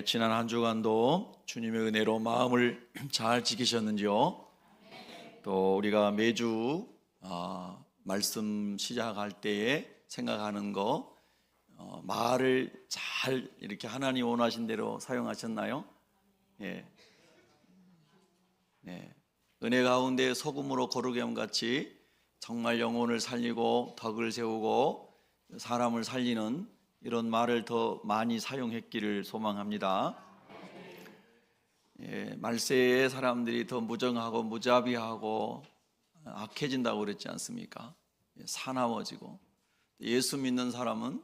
지난 한 주간도 주님의 은혜로 마음을 잘 지키셨는지요? 또 우리가 매주 말씀 시작할 때에 생각하는 거 말을 잘 이렇게 하나님 원하신 대로 사용하셨나요? 예. 네. 은혜 가운데 소금으로 거룩염 같이 정말 영혼을 살리고 덕을 세우고 사람을 살리는 이런 말을 더 많이 사용했기를 소망합니다. 말세에 사람들이 더 무정하고 무자비하고 악해진다고 그랬지 않습니까? 사나워지고, 예수 믿는 사람은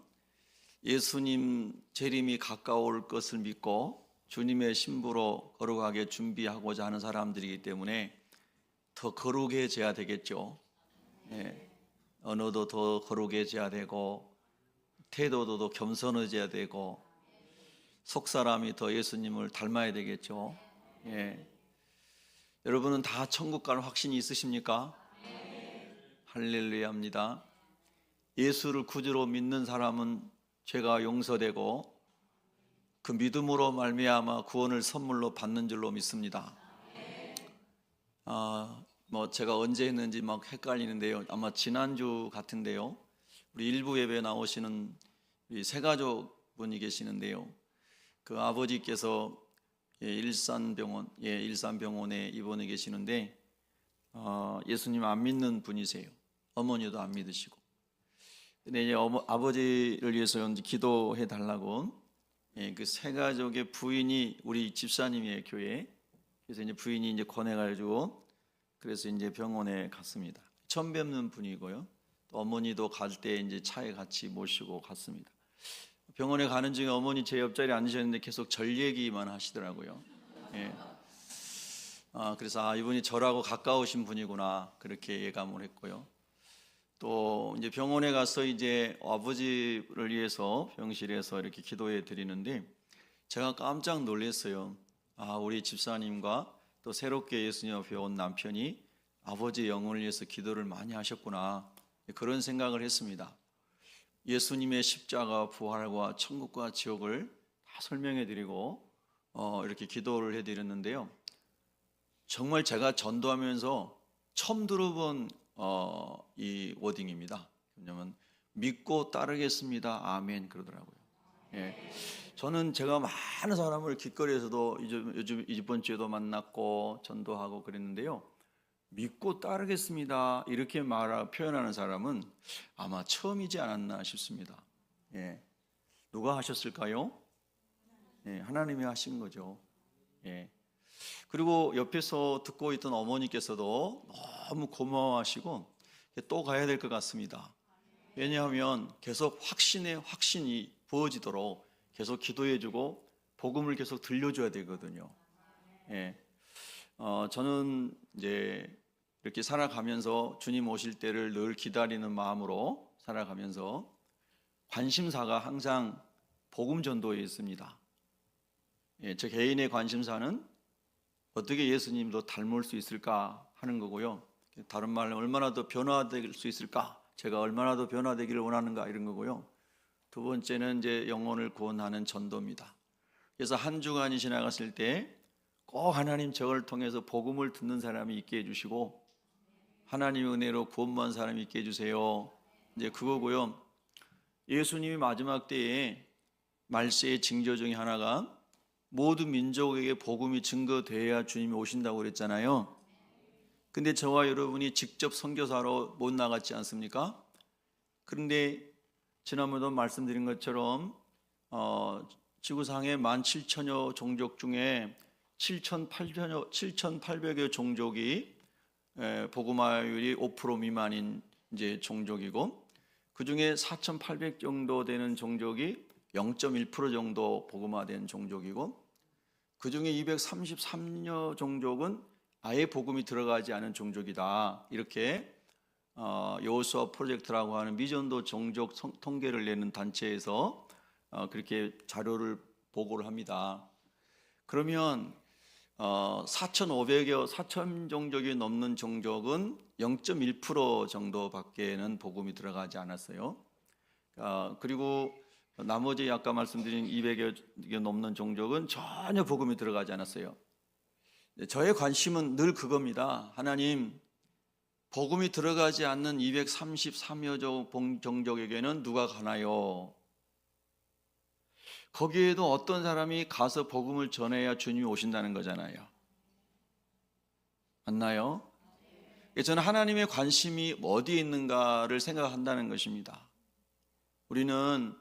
예수님 재림이 가까울 것을 믿고 주님의 신부로 거룩하게 준비하고자 하는 사람들이기 때문에 더 거룩해져야 되겠죠. 언어도 더 거룩해져야 되고, 태도도 더 겸손해져야 되고, 속사람이 더 예수님을 닮아야 되겠죠. 여러분은 다 천국 갈 확신이 있으십니까? 할렐루야입니다. 예수를 구주로 믿는 사람은 죄가 용서되고 그 믿음으로 말미암아 구원을 선물로 받는 줄로 믿습니다. 제가 언제 했는지 막 헷갈리는데요. 아마 지난주 같은데요. 우리 일부 예배 나오시는 우리 새가족 분이 계시는데요. 그 아버지께서 일산병원에 입원해 계시는데 예수님 안 믿는 분이세요. 어머니도 안 믿으시고. 근데 이제 아버지를 위해서 이제 기도해 달라고 그 새가족의 부인이 우리 집사님의 교회, 그래서 이제 부인이 이제 권해가지고 그래서 이제 병원에 갔습니다. 처음 뵙는 분이고요. 어머니도 갈 때 이제 차에 같이 모시고 갔습니다. 병원에 가는 중에 어머니 제 옆자리에 앉으셨는데 계속 절 얘기만 하시더라고요. 그래서 이분이 저라고 가까우신 분이구나 그렇게 예감을 했고요. 또 이제 병원에 가서 이제 아버지를 위해서 병실에서 이렇게 기도해 드리는데 제가 깜짝 놀랐어요. 우리 집사님과 또 새롭게 예수님 앞에 온 남편이 아버지의 영혼을 위해서 기도를 많이 하셨구나, 그런 생각을 했습니다. 예수님의 십자가 부활과 천국과 지옥을 다 설명해 드리고 이렇게 기도를 해 드렸는데요. 정말 제가 전도하면서 처음 들어본 이 워딩입니다. 왜냐하면 믿고 따르겠습니다, 아멘 그러더라고요. 저는 제가 많은 사람을 길거리에서도 이번 주에도 만났고 전도하고 그랬는데요. 믿고 따르겠습니다 이렇게 표현하는 사람은 아마 처음이지 않았나 싶습니다. 누가 하셨을까요? 하나님이 하신 거죠. 그리고 옆에서 듣고 있던 어머니께서도 너무 고마워하시고 또 가야 될 것 같습니다. 왜냐하면 계속 확신이 부어지도록 계속 기도해주고 복음을 계속 들려줘야 되거든요. 저는 이제 이렇게 살아가면서 주님 오실 때를 늘 기다리는 마음으로 살아가면서 관심사가 항상 복음 전도에 있습니다. 저 개인의 관심사는 어떻게 예수님도 닮을 수 있을까 하는 거고요. 다른 말로 얼마나 더 변화될 수 있을까, 제가 얼마나 더 변화되기를 원하는가 이런 거고요. 두 번째는 이제 영혼을 구원하는 전도입니다. 그래서 한 주간이 지나갔을 때 꼭 하나님 저를 통해서 복음을 듣는 사람이 있게 해주시고 하나님의 은혜로 구원받은 사람이 있게 해주세요, 이제 그거고요. 예수님이 마지막 때에 말세의 징조 중에 하나가 모든 민족에게 복음이 증거되어야 주님이 오신다고 그랬잖아요. 근데 저와 여러분이 직접 선교사로 못 나갔지 않습니까? 그런데 지난번에도 말씀드린 것처럼 지구상의 17,000여 종족 중에 7,800여 종족이 복음화율이 5% 미만인 이제 종족이고, 그 중에 4,800 정도 되는 종족이 0.1% 정도 복음화된 종족이고, 그 중에 233여 종족은 아예 복음이 들어가지 않은 종족이다. 이렇게 여호수아 프로젝트라고 하는 미전도 종족 통계를 내는 단체에서 그렇게 자료를 보고를 합니다. 그러면 4,500여 종족이 넘는 종족은 0.1% 정도밖에는 복음이 들어가지 않았어요. 그리고 나머지 아까 말씀드린 200여 넘는 종족은 전혀 복음이 들어가지 않았어요. 저의 관심은 늘 그겁니다. 하나님, 복음이 들어가지 않는 233여 종족에게는 누가 가나요? 거기에도 어떤 사람이 가서 복음을 전해야 주님이 오신다는 거잖아요. 맞나요? 저는 하나님의 관심이 어디에 있는가를 생각한다는 것입니다. 우리는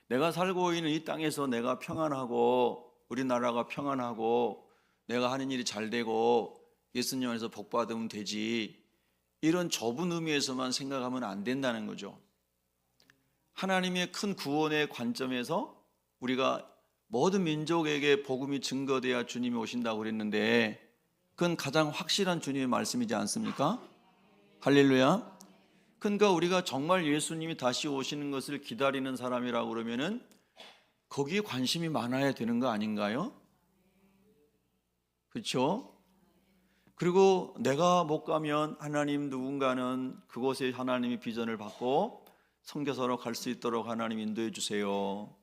내가 살고 있는 이 땅에서 내가 평안하고 우리나라가 평안하고 내가 하는 일이 잘 되고 예수님 안에서 복 받으면 되지, 이런 좁은 의미에서만 생각하면 안 된다는 거죠. 하나님의 큰 구원의 관점에서 우리가 모든 민족에게 복음이 증거돼야 주님이 오신다고 그랬는데, 그건 가장 확실한 주님의 말씀이지 않습니까? 할렐루야. 그러니까 우리가 정말 예수님이 다시 오시는 것을 기다리는 사람이라고 그러면은 거기에 관심이 많아야 되는 거 아닌가요? 그렇죠? 그리고 내가 못 가면 하나님, 누군가는 그곳에 하나님의 비전을 받고 선교사로 갈 수 있도록 하나님 인도해 주세요.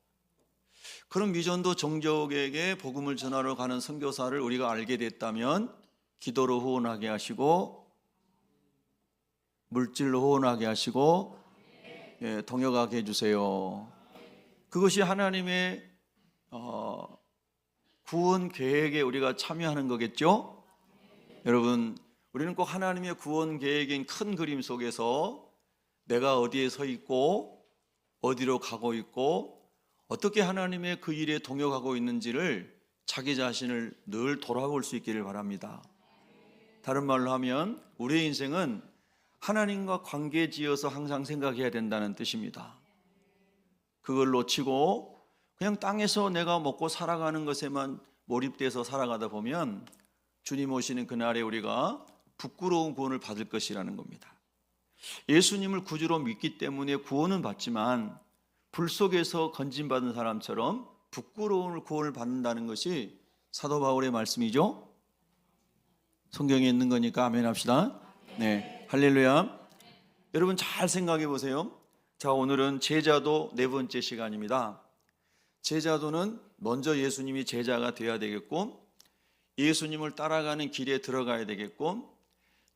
그런 비전도 종족에게 복음을 전하러 가는 선교사를 우리가 알게 됐다면 기도로 후원하게 하시고 물질로 후원하게 하시고 동역하게 해주세요. 그것이 하나님의 구원 계획에 우리가 참여하는 거겠죠? 여러분, 우리는 꼭 하나님의 구원 계획인 큰 그림 속에서 내가 어디에 서 있고 어디로 가고 있고 어떻게 하나님의 그 일에 동역하고 있는지를 자기 자신을 늘 돌아볼 수 있기를 바랍니다. 다른 말로 하면 우리의 인생은 하나님과 관계 지어서 항상 생각해야 된다는 뜻입니다. 그걸 놓치고 그냥 땅에서 내가 먹고 살아가는 것에만 몰입돼서 살아가다 보면 주님 오시는 그날에 우리가 부끄러운 구원을 받을 것이라는 겁니다. 예수님을 구주로 믿기 때문에 구원은 받지만 불 속에서 건진받은 사람처럼 부끄러운 구원을 받는다는 것이 사도 바울의 말씀이죠. 성경에 있는 거니까 아멘 합시다. 네, 할렐루야. 여러분 잘 생각해 보세요. 자, 오늘은 제자도 네 번째 시간입니다. 제자도는 먼저 예수님이 제자가 되어야 되겠고, 예수님을 따라가는 길에 들어가야 되겠고,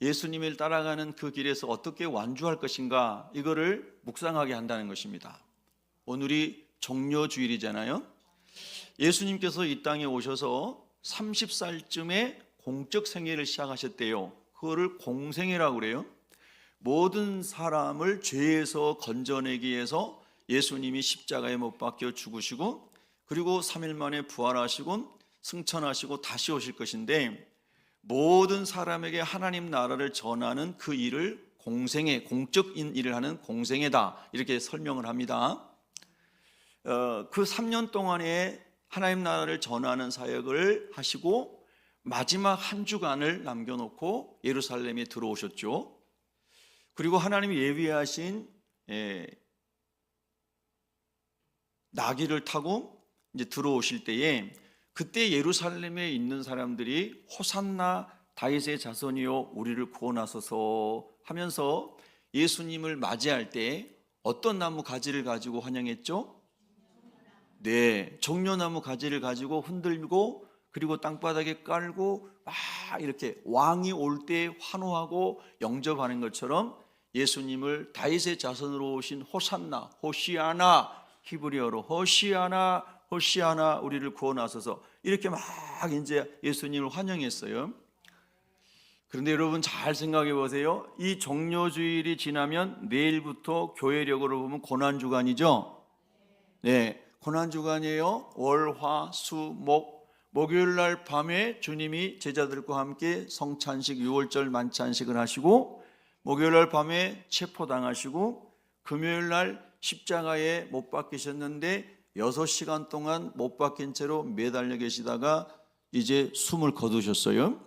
예수님을 따라가는 그 길에서 어떻게 완주할 것인가, 이거를 묵상하게 한다는 것입니다. 오늘이 종료주일이잖아요. 예수님께서 이 땅에 오셔서 30살쯤에 공적 생애를 시작하셨대요. 그거를 공생애라고 그래요. 모든 사람을 죄에서 건져내기 위해서 예수님이 십자가에 못 박혀 죽으시고 그리고 3일 만에 부활하시고 승천하시고 다시 오실 것인데, 모든 사람에게 하나님 나라를 전하는 그 일을 공생애, 공적인 일을 하는 공생애다, 이렇게 설명을 합니다. 그 3년 동안에 하나님 나라를 전하는 사역을 하시고 마지막 한 주간을 남겨놓고 예루살렘에 들어오셨죠. 그리고 하나님이 예비하신 나귀를 타고 이제 들어오실 때에, 그때 예루살렘에 있는 사람들이 호산나 다윗의 자손이요 우리를 구원하소서 하면서 예수님을 맞이할 때 어떤 나무 가지를 가지고 환영했죠? 네, 종려나무 가지를 가지고 흔들고 그리고 땅바닥에 깔고 막 이렇게 왕이 올 때 환호하고 영접하는 것처럼 예수님을 다윗의 자손으로 오신 호산나, 호시아나, 히브리어로 호시아나, 호시아나 우리를 구원하소서, 이렇게 막 이제 예수님을 환영했어요. 그런데 여러분 잘 생각해 보세요. 이 종료주일이 지나면 내일부터 교회력으로 보면 고난주간이죠. 네, 고난주간이에요. 월, 화, 수, 목, 목요일 날 밤에 주님이 제자들과 함께 성찬식, 유월절 만찬식을 하시고, 목요일 날 밤에 체포당하시고, 금요일 날 십자가에 못 박히셨는데 6시간 동안 못 박힌 채로 매달려 계시다가 이제 숨을 거두셨어요.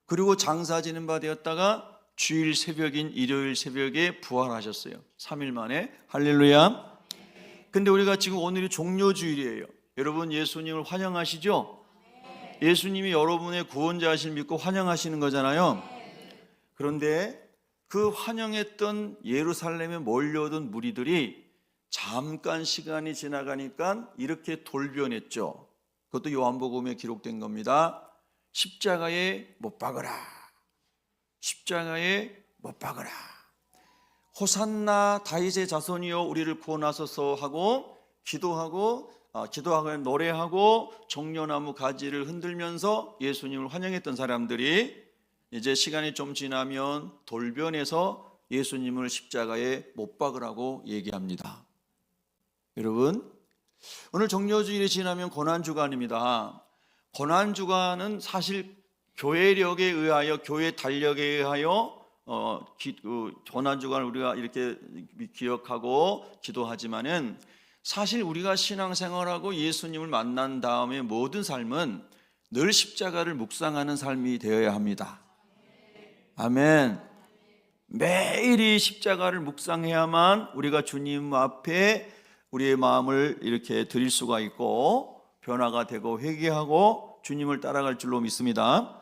그리고 장사 지는 바 되었다가 주일 새벽인 일요일 새벽에 부활하셨어요. 3일 만에. 할렐루야. 근데 우리가 지금 오늘이 종료주일이에요. 여러분 예수님을 환영하시죠? 예수님이 여러분의 구원자이심을 믿고 환영하시는 거잖아요. 그런데 그 환영했던 예루살렘에 몰려오던 무리들이 잠깐 시간이 지나가니까 이렇게 돌변했죠. 그것도 요한복음에 기록된 겁니다. 십자가에 못 박으라. 십자가에 못 박으라. 호산나 다윗의 자손이여 우리를 구원하소서 하고 기도하고 노래하고 종려나무 가지를 흔들면서 예수님을 환영했던 사람들이 이제 시간이 좀 지나면 돌변해서 예수님을 십자가에 못 박으라고 얘기합니다. 여러분, 오늘 정료주일이 지나면 고난주간입니다. 고난주간은 사실 교회력에 의하여, 교회 달력에 의하여 고난주간을 우리가 이렇게 기억하고 기도하지만은 사실 우리가 신앙생활하고 예수님을 만난 다음에 모든 삶은 늘 십자가를 묵상하는 삶이 되어야 합니다. 아멘. 매일이 십자가를 묵상해야만 우리가 주님 앞에 우리의 마음을 이렇게 드릴 수가 있고 변화가 되고 회개하고 주님을 따라갈 줄로 믿습니다.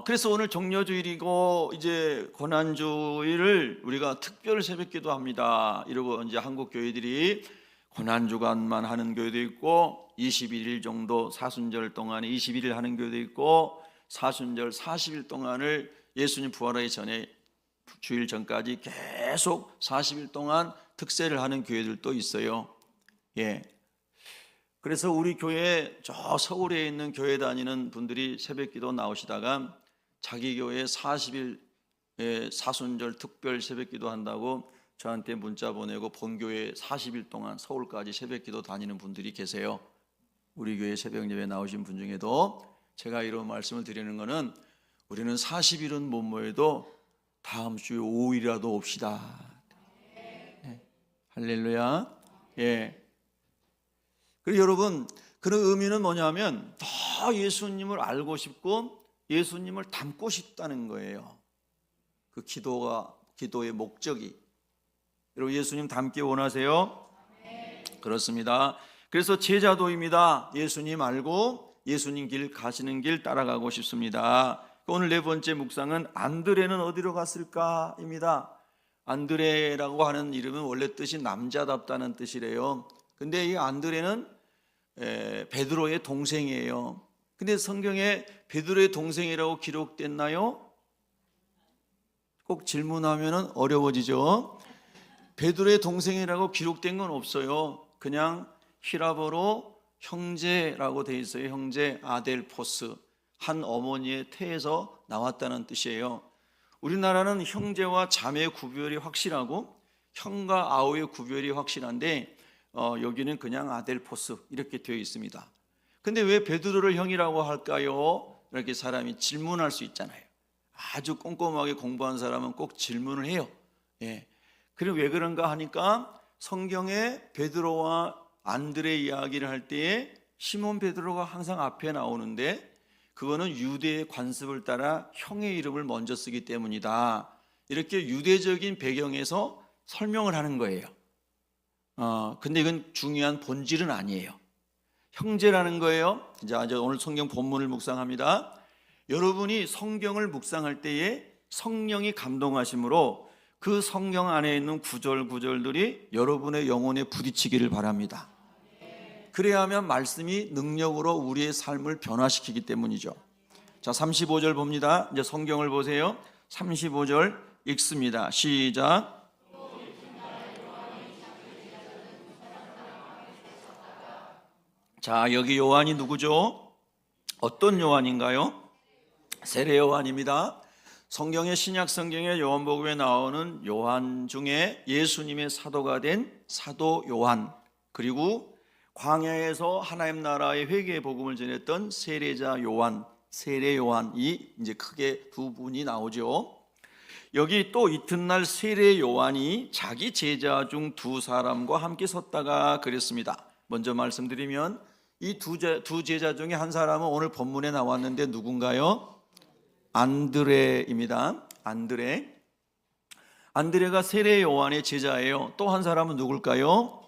그래서 오늘 정료주일이고 이제 고난주일을 우리가 특별 새벽기도 합니다. 이러고 이제 한국 교회들이 고난주간만 하는 교회도 있고 21일 정도 사순절 동안에 21일 하는 교회도 있고 사순절 40일 동안을 예수님 부활하기 전에 주일 전까지 계속 40일 동안 특세를 하는 교회들도 있어요. 예. 그래서 우리 교회 저 서울에 있는 교회 다니는 분들이 새벽기도 나오시다가 자기 교회 40일 사순절 특별 새벽기도 한다고 저한테 문자 보내고 본교회 40일 동안 서울까지 새벽기도 다니는 분들이 계세요. 우리 교회 새벽예배 나오신 분 중에도 제가 이런 말씀을 드리는 것은 우리는 40일은 못 모여도 다음 주에 5일이라도 옵시다. 네. 할렐루야. 예. 그리고 여러분, 그런 의미는 뭐냐면 더 예수님을 알고 싶고 예수님을 닮고 싶다는 거예요. 그 기도의 목적이. 여러분, 예수님 닮기 원하세요? 네. 그렇습니다. 그래서 제자도입니다. 예수님 알고 예수님 길 가시는 길 따라가고 싶습니다. 오늘 네 번째 묵상은 안드레는 어디로 갔을까입니다. 안드레라고 하는 이름은 원래 뜻이 남자답다는 뜻이래요. 근데 이 안드레는 베드로의 동생이에요. 근데 성경에 베드로의 동생이라고 기록됐나요? 꼭 질문하면 어려워지죠. 베드로의 동생이라고 기록된 건 없어요. 그냥 히라보로 형제라고 돼 있어요. 형제 아델포스, 한 어머니의 태에서 나왔다는 뜻이에요. 우리나라는 형제와 자매의 구별이 확실하고 형과 아우의 구별이 확실한데 여기는 그냥 아델포스 이렇게 되어 있습니다. 근데 왜 베드로를 형이라고 할까요? 이렇게 사람이 질문할 수 있잖아요. 아주 꼼꼼하게 공부한 사람은 꼭 질문을 해요. 예. 그리고 왜 그런가 하니까 성경에 베드로와 안드레 이야기를 할 때에 시몬 베드로가 항상 앞에 나오는데 그거는 유대의 관습을 따라 형의 이름을 먼저 쓰기 때문이다. 이렇게 유대적인 배경에서 설명을 하는 거예요. 근데 이건 중요한 본질은 아니에요. 형제라는 거예요. 이제 오늘 성경 본문을 묵상합니다. 여러분이 성경을 묵상할 때에 성령이 감동하심으로 그 성경 안에 있는 구절들이 여러분의 영혼에 부딪히기를 바랍니다. 그래야만 말씀이 능력으로 우리의 삶을 변화시키기 때문이죠. 자, 35절 봅니다. 이제 성경을 보세요. 35절 읽습니다. 시작. 자, 여기 요한이 누구죠? 어떤 요한인가요? 세례 요한입니다. 성경의 신약 성경의 요한복음에 나오는 요한 중에 예수님의 사도가 된 사도 요한, 그리고 광야에서 하나님 나라의 회개의 복음을 전했던 세례자 요한, 세례 요한이 이제 크게 두 분이 나오죠. 여기 또 이튿날 세례 요한이 자기 제자 중 두 사람과 함께 섰다가 그랬습니다. 먼저 말씀드리면 이 두 제자 중에 한 사람은 오늘 본문에 나왔는데 누군가요? 안드레입니다. 안드레가 세례 요한의 제자예요. 또 한 사람은 누굴까요?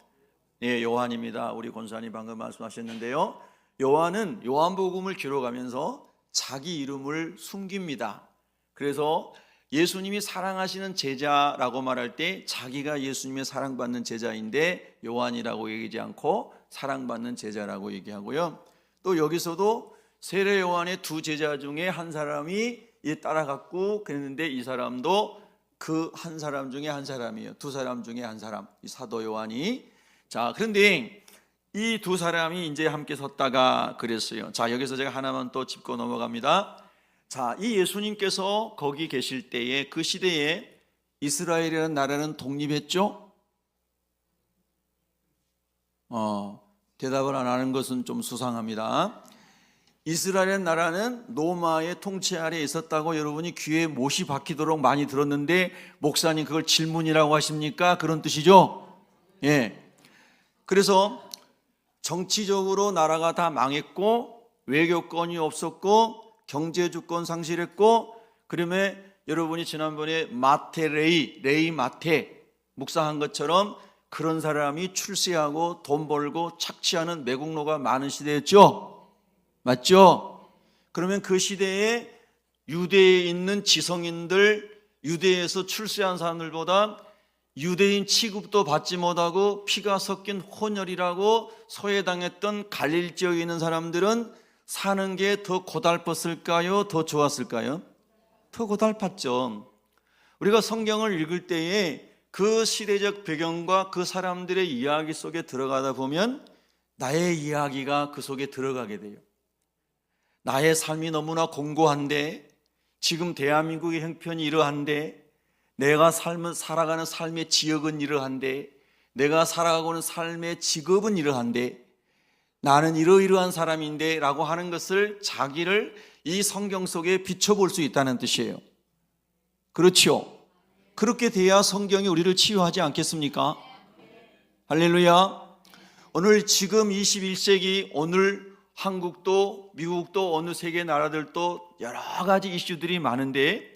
네, 요한입니다. 우리 권사님 방금 말씀하셨는데요. 요한은 요한복음을 기록하면서 자기 이름을 숨깁니다. 그래서 예수님이 사랑하시는 제자라고 말할 때 자기가 예수님의 사랑받는 제자인데 요한이라고 얘기하지 않고 사랑받는 제자라고 얘기하고요. 또 여기서도 세례 요한의 두 제자 중에 한 사람이 따라갔고 그랬는데 이 사람도 그 한 사람 중에 한 사람이에요. 두 사람 중에 한 사람, 이 사도 요한이. 자, 그런데 이 두 사람이 이제 함께 섰다가 그랬어요. 자, 여기서 제가 하나만 또 짚고 넘어갑니다. 자, 이 예수님께서 거기 계실 때에 그 시대에 이스라엘이라는 나라는 독립했죠? 대답을 안 하는 것은 좀 수상합니다. 이스라엘 나라는 로마의 통치 아래에 있었다고 여러분이 귀에 못이 박히도록 많이 들었는데 목사님 그걸 질문이라고 하십니까? 그런 뜻이죠? 예. 그래서 정치적으로 나라가 다 망했고 외교권이 없었고 경제 주권 상실했고 그러면 여러분이 지난번에 레이 마테 묵상한 것처럼 그런 사람이 출세하고 돈 벌고 착취하는 매국노가 많은 시대였죠? 맞죠? 그러면 그 시대에 유대에 있는 지성인들, 유대에서 출세한 사람들보다 유대인 취급도 받지 못하고 피가 섞인 혼혈이라고 소외당했던 갈릴 지역에 있는 사람들은 사는 게 더 고달팠을까요? 더 좋았을까요? 더 고달팠죠. 우리가 성경을 읽을 때에 그 시대적 배경과 그 사람들의 이야기 속에 들어가다 보면 나의 이야기가 그 속에 들어가게 돼요. 나의 삶이 너무나 공고한데 지금 대한민국의 형편이 이러한데 내가 살아가는 삶의 지역은 이러한데 내가 살아가고 있는 삶의 직업은 이러한데 나는 이러이러한 사람인데 라고 하는 것을 자기를 이 성경 속에 비춰볼 수 있다는 뜻이에요. 그렇죠? 그렇게 돼야 성경이 우리를 치유하지 않겠습니까? 할렐루야. 오늘 지금 21세기 오늘 한국도 미국도 어느 세계 나라들도 여러 가지 이슈들이 많은데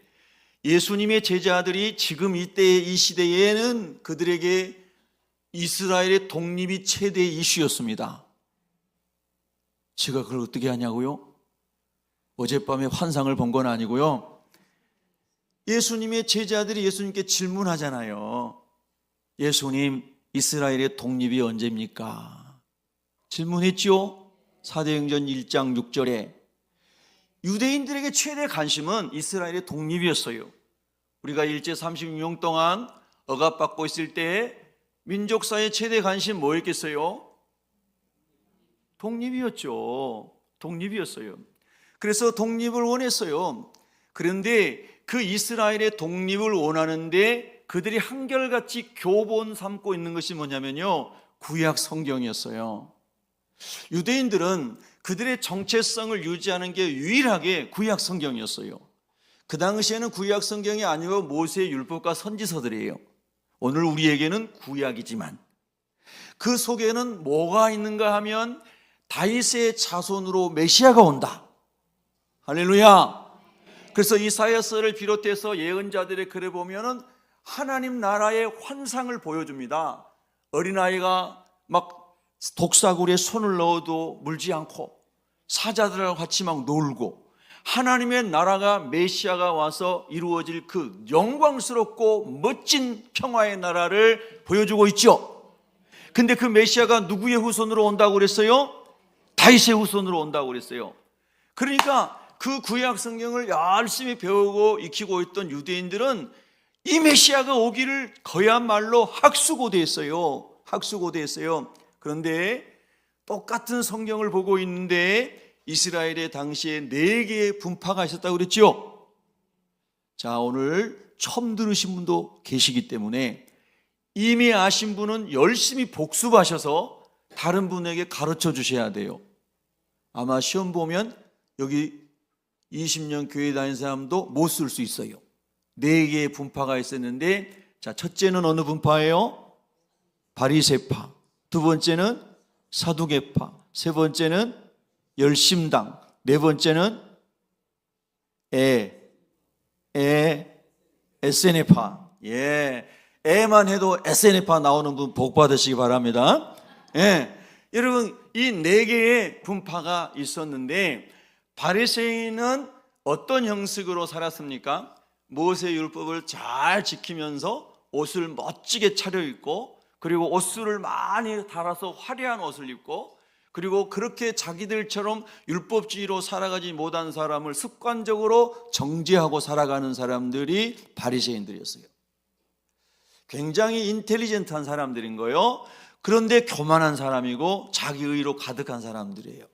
예수님의 제자들이 지금 이때의 이 시대에는 그들에게 이스라엘의 독립이 최대의 이슈였습니다. 제가 그걸 어떻게 하냐고요? 어젯밤에 환상을 본 건 아니고요. 예수님의 제자들이 예수님께 질문하잖아요. 예수님, 이스라엘의 독립이 언제입니까? 질문했죠? 사도행전 1장 6절에 유대인들에게 최대 관심은 이스라엘의 독립이었어요. 우리가 일제 36년 동안 억압받고 있을 때 민족사의 최대 관심 뭐였겠어요? 독립이었죠. 독립이었어요. 그래서 독립을 원했어요. 그런데 그 이스라엘의 독립을 원하는데 그들이 한결같이 교본 삼고 있는 것이 뭐냐면요, 구약 성경이었어요. 유대인들은 그들의 정체성을 유지하는 게 유일하게 구약 성경이었어요. 그 당시에는 구약 성경이 아니고 모세의 율법과 선지서들이에요. 오늘 우리에게는 구약이지만 그 속에는 뭐가 있는가 하면 다윗의 자손으로 메시아가 온다. 할렐루야. 그래서 이사야서를 비롯해서 예언자들의 글에 보면은 하나님 나라의 환상을 보여줍니다. 어린아이가 막 독사구리에 손을 넣어도 물지 않고 사자들하고 같이 막 놀고 하나님의 나라가 메시아가 와서 이루어질 그 영광스럽고 멋진 평화의 나라를 보여주고 있죠. 근데 그 메시아가 누구의 후손으로 온다고 그랬어요? 다윗의 후손으로 온다고 그랬어요. 그러니까 그 구약 성경을 열심히 배우고 익히고 있던 유대인들은 이 메시아가 오기를 그야말로 학수고대했어요. 학수고대했어요. 그런데 똑같은 성경을 보고 있는데 이스라엘의 당시에 4개의 분파가 있었다고 그랬죠. 자, 오늘 처음 들으신 분도 계시기 때문에 이미 아신 분은 열심히 복습하셔서 다른 분에게 가르쳐 주셔야 돼요. 아마 시험 보면 여기 20년 교회 다닌 사람도 못 쓸 수 있어요. 4개의 분파가 있었는데, 자, 첫째는 어느 분파예요? 바리새파. 두 번째는 사두개파. 세 번째는 열심당. 네 번째는 에세네파. 예. 에만 해도 에세네파 나오는 분 복 받으시기 바랍니다. 예. 여러분, 이 4개의 분파가 있었는데 바리새인은 어떤 형식으로 살았습니까? 모세 율법을 잘 지키면서 옷을 멋지게 차려입고, 그리고 옷수를 많이 달아서 화려한 옷을 입고, 그리고 그렇게 자기들처럼 율법주의로 살아가지 못한 사람을 습관적으로 정죄하고 살아가는 사람들이 바리새인들이었어요. 굉장히 인텔리전트한 사람들인 거예요. 그런데 교만한 사람이고 자기의로 가득한 사람들이에요.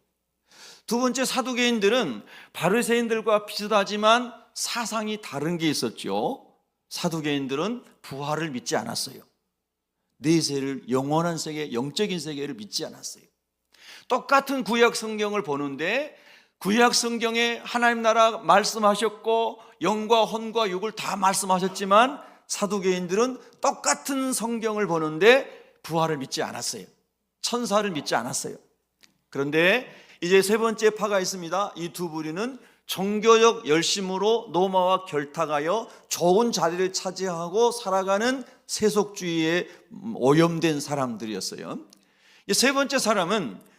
두 번째, 사두개인들은 바리새인들과 비슷하지만 사상이 다른 게 있었죠. 사두개인들은 부활을 믿지 않았어요. 내세를, 영원한 세계, 영적인 세계를 믿지 않았어요. 똑같은 구약 성경을 보는데 구약 성경에 하나님 나라 말씀하셨고 영과 혼과 육을 다 말씀하셨지만 사두개인들은 똑같은 성경을 보는데 부활을 믿지 않았어요. 천사를 믿지 않았어요. 그런데 이제 세 번째 파가 있습니다. 이 두 부류는 종교적 열심으로 노마와 결탁하여 좋은 자리를 차지하고 살아가는 세속주의에 오염된 사람들이었어요. 세 번째 사람은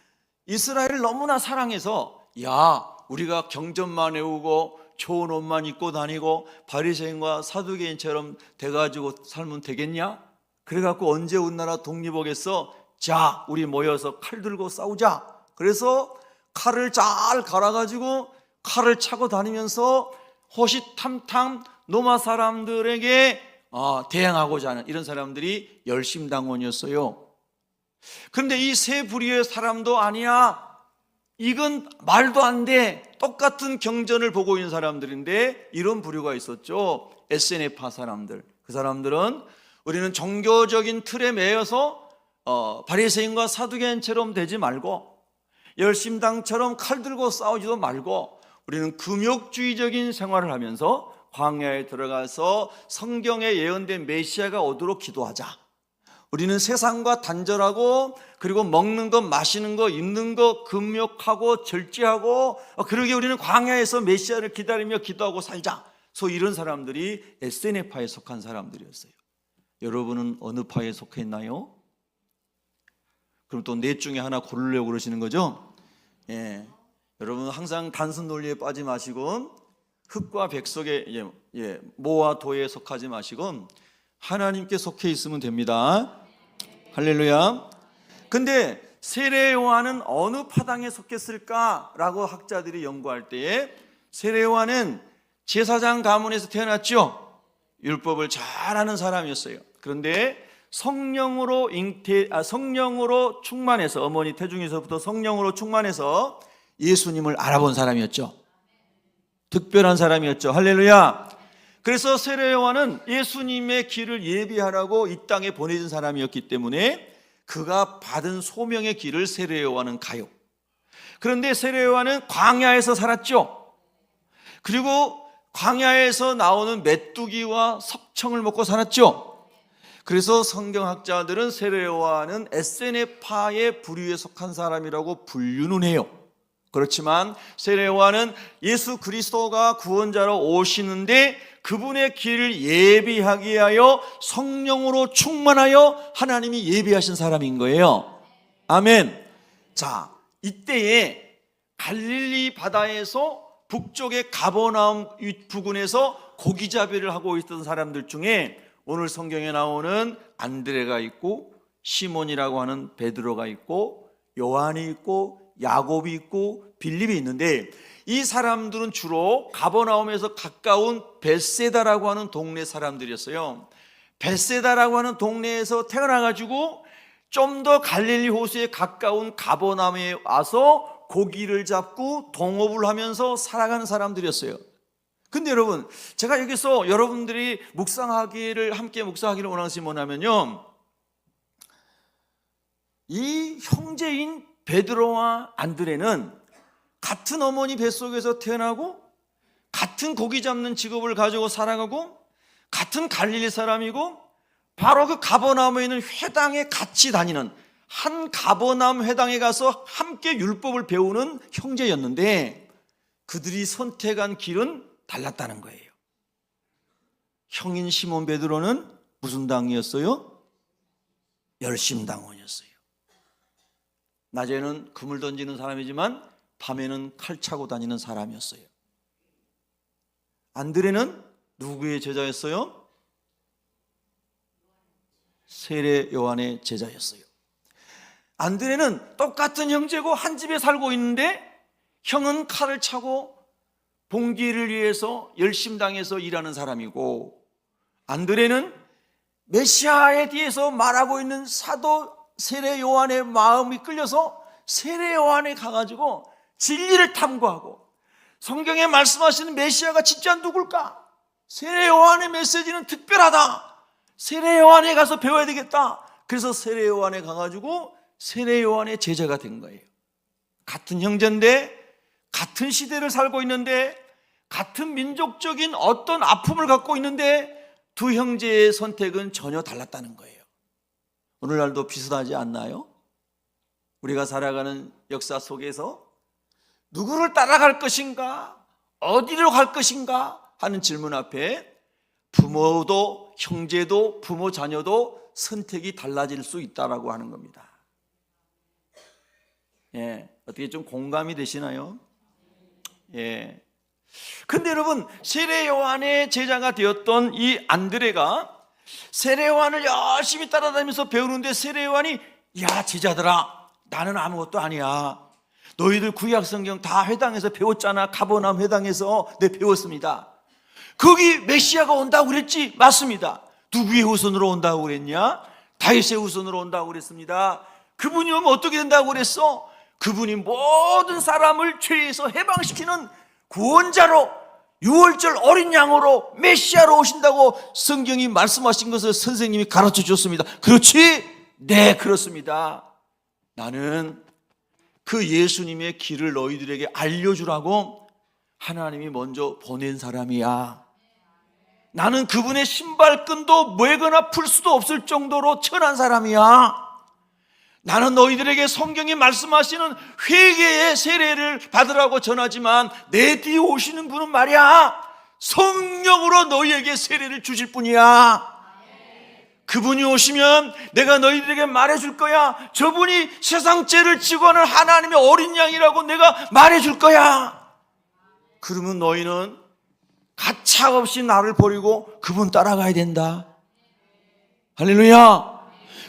이스라엘을 너무나 사랑해서, 야, 우리가 경전만 외우고 좋은 옷만 입고 다니고 바리새인과 사두개인처럼 돼가지고 살면 되겠냐? 그래갖고 언제 우리나라 독립하겠어? 자, 우리 모여서 칼 들고 싸우자. 그래서 칼을 잘 갈아가지고 칼을 차고 다니면서 호시탐탐 노마 사람들에게 대항하고자 하는 이런 사람들이 열심당원이었어요. 그런데 이 세 부류의 사람도 아니야, 이건 말도 안 돼, 똑같은 경전을 보고 있는 사람들인데 이런 부류가 있었죠. SNF파 사람들. 그 사람들은 우리는 종교적인 틀에 매여서 바리새인과 사두개인처럼 되지 말고 열심당처럼 칼 들고 싸우지도 말고 우리는 금욕주의적인 생활을 하면서 광야에 들어가서 성경에 예언된 메시아가 오도록 기도하자. 우리는 세상과 단절하고, 그리고 먹는 것, 마시는 것, 입는 것 금욕하고 절제하고, 그러게 우리는 광야에서 메시아를 기다리며 기도하고 살자. 소위 이런 사람들이 SNF파에 속한 사람들이었어요. 여러분은 어느 파에 속해 있나요? 그럼 또 넷 중에 하나 고르려고 그러시는 거죠? 예. 여러분 항상 단순 논리에 빠지 마시고 흙과 백석에, 모와 도에 속하지 마시고 하나님께 속해 있으면 됩니다. 할렐루야. 근데 세례 요한은 어느 파당에 속했을까라고 학자들이 연구할 때에 세례 요한은 제사장 가문에서 태어났죠. 율법을 잘하는 사람이었어요. 그런데 성령으로 충만해서, 어머니 태중에서부터 성령으로 충만해서 예수님을 알아본 사람이었죠. 특별한 사람이었죠. 할렐루야. 그래서 세례 요한은 예수님의 길을 예비하라고 이 땅에 보내진 사람이었기 때문에 그가 받은 소명의 길을 세례 요한은 가요. 그런데 세례 요한은 광야에서 살았죠. 그리고 광야에서 나오는 메뚜기와 석청을 먹고 살았죠. 그래서 성경학자들은 세례 요한은 SNF파의 부류에 속한 사람이라고 분류는 해요. 그렇지만 세례 요한은 예수 그리스도가 구원자로 오시는데 그분의 길을 예비하기 위하여 성령으로 충만하여 하나님이 예비하신 사람인 거예요. 아멘. 자, 이때에 갈릴리 바다에서 북쪽의 가버나움 부근에서 고기잡이를 하고 있던 사람들 중에 오늘 성경에 나오는 안드레가 있고 시몬이라고 하는 베드로가 있고 요한이 있고 야곱이 있고 빌립이 있는데, 이 사람들은 주로 가버나움에서 가까운 벳세다라고 하는 동네 사람들이었어요. 벳세다라고 하는 동네에서 태어나가지고 좀 더 갈릴리 호수에 가까운 가버나움에 와서 고기를 잡고 동업을 하면서 살아가는 사람들이었어요. 근데 여러분, 제가 여기서 여러분들이 함께 묵상하기를 원하는 것이 뭐냐면요, 이 형제인 베드로와 안드레는 같은 어머니 뱃속에서 태어나고 같은 고기 잡는 직업을 가지고 살아가고 같은 갈릴리 사람이고 바로 그 가버나움에 있는 회당에 같이 다니는, 한 가버나움 회당에 가서 함께 율법을 배우는 형제였는데 그들이 선택한 길은 달랐다는 거예요. 형인 시몬 베드로는 무슨 당이었어요? 열심당원이었어요. 낮에는 금을 던지는 사람이지만 밤에는 칼 차고 다니는 사람이었어요. 안드레는 누구의 제자였어요? 세례 요한의 제자였어요. 안드레는 똑같은 형제고 한 집에 살고 있는데 형은 칼을 차고 봉기를 위해서 열심당해서 일하는 사람이고, 안드레는 메시아에 대해서 말하고 있는 사도 세례 요한의 마음이 끌려서 세례 요한에 가가지고 진리를 탐구하고, 성경에 말씀하시는 메시아가 진짜 누굴까? 세례 요한의 메시지는 특별하다. 세례 요한에 가서 배워야 되겠다. 그래서 세례 요한에 가가지고 세례 요한의 제자가 된 거예요. 같은 형제인데, 같은 시대를 살고 있는데, 같은 민족적인 어떤 아픔을 갖고 있는데 두 형제의 선택은 전혀 달랐다는 거예요. 오늘날도 비슷하지 않나요? 우리가 살아가는 역사 속에서 누구를 따라갈 것인가, 어디로 갈 것인가 하는 질문 앞에 부모도 형제도 부모 자녀도 선택이 달라질 수 있다라고 하는 겁니다. 예, 어떻게 좀 공감이 되시나요? 예. 근데 여러분, 세례 요한의 제자가 되었던 이 안드레가 세례 요한을 열심히 따라다니면서 배우는데, 세례 요한이 야 제자들아, 나는 아무것도 아니야. 너희들 구약 성경 다 회당에서 배웠잖아. 가버나움 회당에서 내 배웠습니다. 거기 메시아가 온다고 그랬지? 맞습니다. 누구의 후손으로 온다고 그랬냐? 다윗의 후손으로 온다고 그랬습니다. 그분이 오면 어떻게 된다고 그랬어? 그분이 모든 사람을 죄에서 해방시키는 구원자로, 유월절 어린 양으로 메시아로 오신다고 성경이 말씀하신 것을 선생님이 가르쳐 줬습니다. 그렇지? 네, 그렇습니다. 나는 그 예수님의 길을 너희들에게 알려주라고 하나님이 먼저 보낸 사람이야. 나는 그분의 신발끈도 매거나 풀 수도 없을 정도로 천한 사람이야. 나는 너희들에게 성경이 말씀하시는 회개의 세례를 받으라고 전하지만 내 뒤에 오시는 분은 말이야, 성령으로 너희에게 세례를 주실 분이야. 그분이 오시면 내가 너희들에게 말해줄 거야. 저분이 세상 죄를 지고 하는 하나님의 어린 양이라고 내가 말해줄 거야. 그러면 너희는 가차없이 나를 버리고 그분 따라가야 된다. 할렐루야.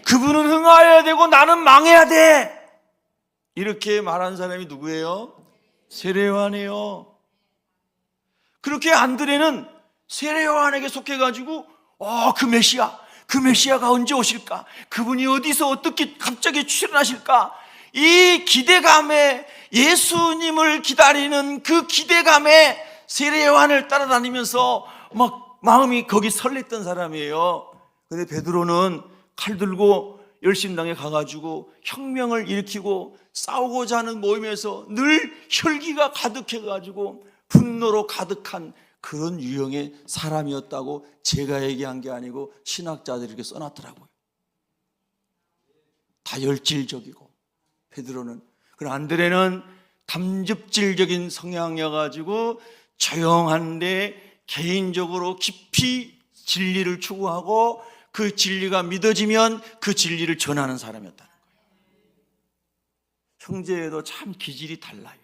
그분은 흥하여야 되고 나는 망해야 돼. 이렇게 말한 사람이 누구예요? 세례 요한이에요. 그렇게 안드레는 세례 요한에게 속해가지고 그 메시아가 언제 오실까? 그분이 어디서 어떻게 갑자기 출현하실까? 이 기대감에, 예수님을 기다리는 그 기대감에 세례 요한을 따라다니면서 막 마음이 거기 설렜던 사람이에요. 근데 베드로는 칼 들고 열심당에 가가지고 혁명을 일으키고 싸우고자 하는 모임에서 늘 혈기가 가득해가지고 분노로 가득한 그런 유형의 사람이었다고 제가 얘기한 게 아니고 신학자들이 이렇게 써놨더라고요. 다혈질적이고, 베드로는. 그리고 안드레는 담즙질적인 성향이어가지고 조용한데 개인적으로 깊이 진리를 추구하고 그 진리가 믿어지면 그 진리를 전하는 사람이었다는 거예요. 형제에도 참 기질이 달라요.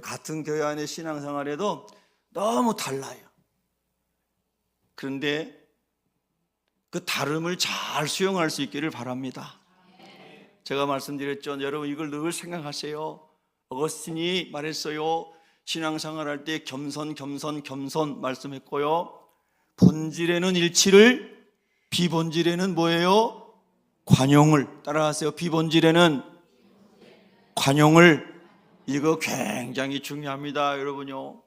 같은 교회 안의 신앙생활에도 너무 달라요. 그런데 그 다름을 잘 수용할 수 있기를 바랍니다. 제가 말씀드렸죠. 여러분 이걸 늘 생각하세요. 어거스틴이 말했어요. 신앙생활할 때 겸손 말씀했고요. 본질에는 일치를, 비본질에는 뭐예요? 관용을. 따라하세요. 비본질에는 관용을. 이거 굉장히 중요합니다, 여러분요.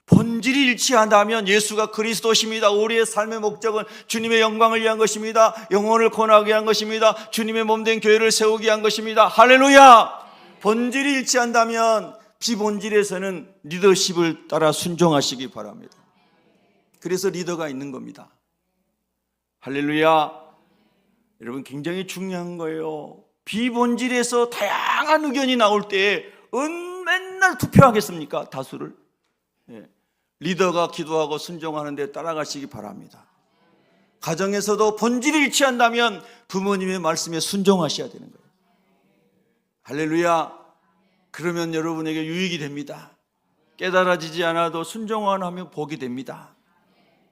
본질이 일치한다면 예수가 그리스도십니다. 우리의 삶의 목적은 주님의 영광을 위한 것입니다. 영혼을 구원하기 위한 것입니다. 주님의 몸된 교회를 세우기 위한 것입니다. 할렐루야. 본질이 일치한다면 비본질에서는 리더십을 따라 순종하시기 바랍니다. 그래서 리더가 있는 겁니다. 할렐루야. 여러분 굉장히 중요한 거예요. 비본질에서 다양한 의견이 나올 때 맨날 투표하겠습니까? 다수를. 리더가 기도하고 순종하는 데 따라가시기 바랍니다. 가정에서도 본질이 일치한다면 부모님의 말씀에 순종하셔야 되는 거예요. 할렐루야. 그러면 여러분에게 유익이 됩니다. 깨달아지지 않아도 순종만 하면 복이 됩니다.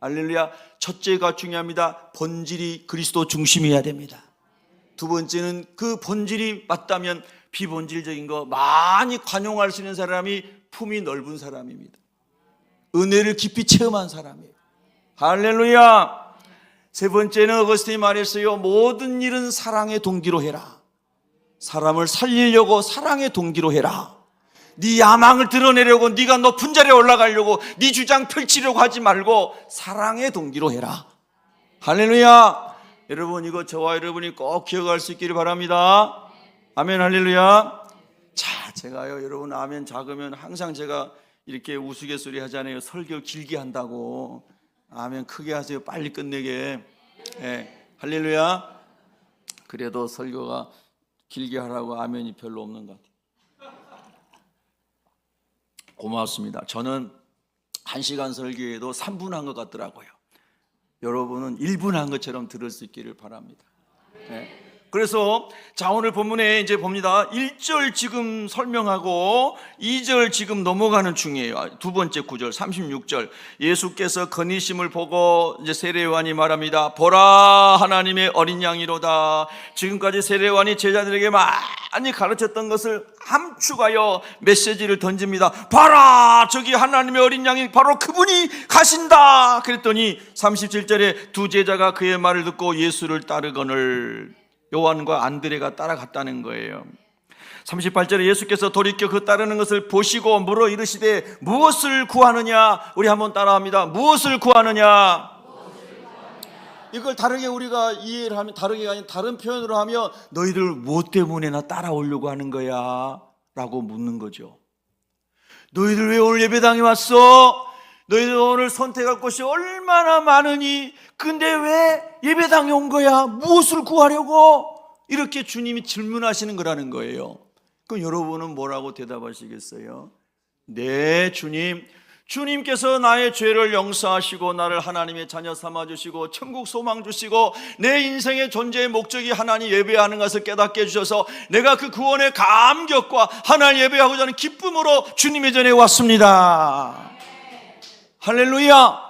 할렐루야. 첫째가 중요합니다. 본질이 그리스도 중심이어야 됩니다. 두 번째는 그 본질이 맞다면 비본질적인 거 많이 관용할 수 있는 사람이 품이 넓은 사람입니다. 은혜를 깊이 체험한 사람이에요. 할렐루야. 세 번째는 어거스틴이 말했어요. 모든 일은 사랑의 동기로 해라. 사람을 살리려고 사랑의 동기로 해라. 네 야망을 드러내려고, 네가 높은 자리에 올라가려고, 네 주장 펼치려고 하지 말고 사랑의 동기로 해라. 할렐루야. 여러분, 이거 저와 여러분이 꼭 기억할 수 있기를 바랍니다. 아멘. 할렐루야. 자, 제가요, 여러분 아멘 작으면 항상 제가 이렇게 우스갯소리 하잖아요. 설교 길게 한다고. 아멘 크게 하세요. 빨리 끝내게. 네. 할렐루야. 그래도 설교가 길게 하라고 아멘이 별로 없는 것 같아요. 고맙습니다. 저는 1시간 설교에도 3분 한 것 같더라고요. 여러분은 1분 한 것처럼 들을 수 있기를 바랍니다. 네. 그래서 자, 오늘 본문에 이제 봅니다. 1절 지금 설명하고 2절 지금 넘어가는 중이에요. 두 번째 구절 36절. 예수께서 건의심을 보고 이제 세례요한이 말합니다. 보라, 하나님의 어린 양이로다. 지금까지 세례요한이 제자들에게 많이 가르쳤던 것을 함축하여 메시지를 던집니다. 봐라, 저기 하나님의 어린 양이 바로 그분이 가신다. 그랬더니 37절에 두 제자가 그의 말을 듣고 예수를 따르거늘. 요한과 안드레가 따라갔다는 거예요. 38절에 예수께서 돌이켜 그 따르는 것을 보시고 물어 이르시되 무엇을 구하느냐. 우리 한번 따라합니다. 무엇을 구하느냐. 이걸 다르게 우리가 이해를 하면, 다르게 아닌 다른 표현으로 하면 너희들 무엇 때문에 나 따라오려고 하는 거야? 라고 묻는 거죠. 너희들 왜 오늘 예배당에 왔어? 너희들 오늘 선택할 곳이 얼마나 많으니 근데 왜 예배당에 온 거야? 무엇을 구하려고? 이렇게 주님이 질문하시는 거라는 거예요. 그럼 여러분은 뭐라고 대답하시겠어요? 네, 주님. 주님께서 나의 죄를 용서하시고 나를 하나님의 자녀 삼아주시고 천국 소망 주시고 내 인생의 존재의 목적이 하나님 예배하는 것을 깨닫게 해주셔서 내가 그 구원의 감격과 하나님 예배하고자 하는 기쁨으로 주님의 전에 왔습니다. 할렐루야.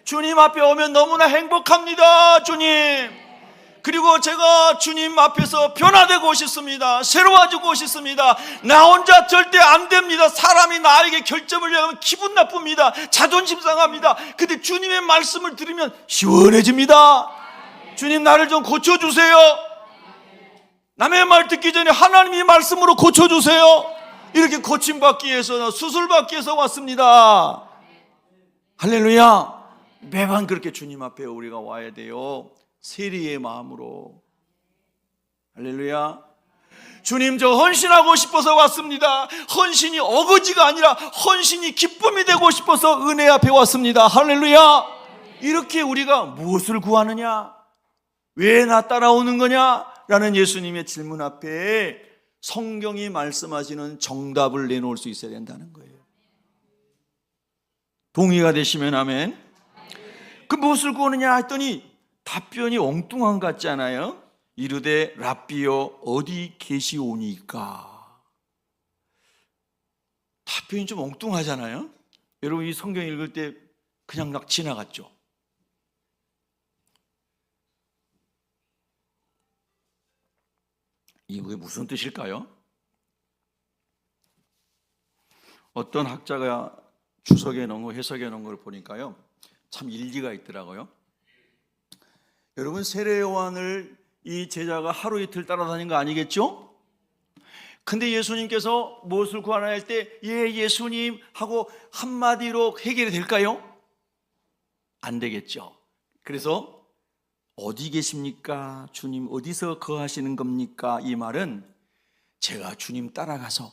주님 앞에 오면 너무나 행복합니다. 주님. 그리고 제가 주님 앞에서 변화되고 싶습니다. 새로워지고 싶습니다. 나 혼자 절대 안 됩니다. 사람이 나에게 결점을 내면 기분 나쁩니다. 자존심 상합니다. 근데 주님의 말씀을 들으면 시원해집니다. 주님 나를 좀 고쳐주세요. 남의 말 듣기 전에 하나님의 말씀으로 고쳐주세요. 이렇게 고침받기 위해서, 수술받기 위해서 왔습니다. 할렐루야. 매번 그렇게 주님 앞에 우리가 와야 돼요. 세리의 마음으로. 할렐루야. 주님, 저 헌신하고 싶어서 왔습니다. 헌신이 어거지가 아니라 헌신이 기쁨이 되고 싶어서 은혜 앞에 왔습니다. 할렐루야. 이렇게 우리가 무엇을 구하느냐, 왜 나 따라오는 거냐 라는 예수님의 질문 앞에 성경이 말씀하시는 정답을 내놓을 수 있어야 된다는 거예요. 동의가 되시면 아멘. 그 무엇을 구하느냐 했더니 답변이 엉뚱한 것 같지 않아요? 이르되 랍비여 어디 계시오니까. 답변이 좀 엉뚱하잖아요. 여러분 이 성경 읽을 때 그냥 막 지나갔죠. 이게 무슨 뜻일까요? 어떤 학자가 주석에 넣은 거, 해석에 넣은 걸 보니까요, 참 일리가 있더라고요. 여러분 세례 요한을 이 제자가 하루 이틀 따라다닌 거 아니겠죠? 근데 예수님께서 무엇을 구하나 할 때 예 예수님 하고 한마디로 해결이 될까요? 안 되겠죠. 그래서 어디 계십니까? 주님 어디서 거하시는 겁니까? 이 말은 제가 주님 따라가서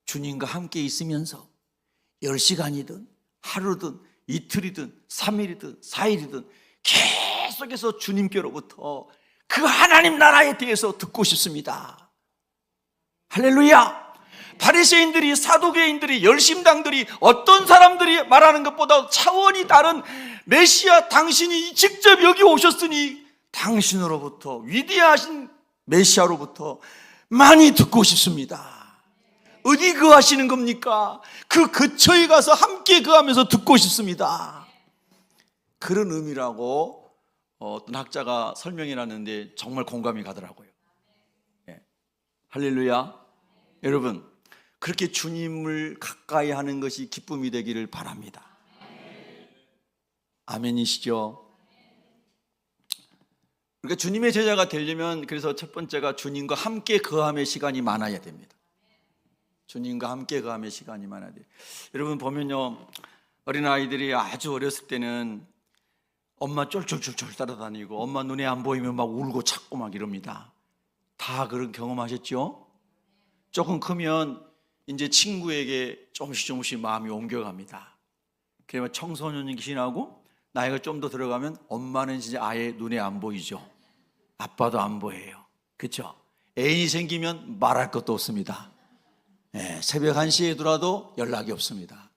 주님과 함께 있으면서 10시간이든 하루든 이틀이든 3일이든 4일이든 계속해서 주님께로부터 그 하나님 나라에 대해서 듣고 싶습니다. 할렐루야. 바리새인들이, 사두개인들이, 열심당들이, 어떤 사람들이 말하는 것보다 차원이 다른 메시아 당신이 직접 여기 오셨으니 당신으로부터, 위대하신 메시아로부터 많이 듣고 싶습니다. 어디 거하시는 겁니까? 그 근처에 가서 함께 거하면서 듣고 싶습니다. 그런 의미라고 어떤 학자가 설명해 놨는데 정말 공감이 가더라고요. 예. 할렐루야. 여러분, 그렇게 주님을 가까이 하는 것이 기쁨이 되기를 바랍니다. 아멘이시죠? 그러니까 주님의 제자가 되려면, 그래서 첫 번째가 주님과 함께 거함의 시간이 많아야 됩니다. 주님과 함께 거함의 시간이 많아야 돼요. 여러분 보면요, 어린아이들이 아주 어렸을 때는 엄마 쫄쫄쫄쫄 따라다니고 엄마 눈에 안 보이면 막 울고 찾고 막 이럽니다. 다 그런 경험하셨죠? 조금 크면 이제 친구에게 조금씩 마음이 옮겨갑니다. 그러면 청소년이 지나고 나이가 좀 더 들어가면 엄마는 진짜 아예 눈에 안 보이죠. 아빠도 안 보여요. 그렇죠? 애인이 생기면 말할 것도 없습니다. 네, 새벽 1시에 들어와도 연락이 없습니다.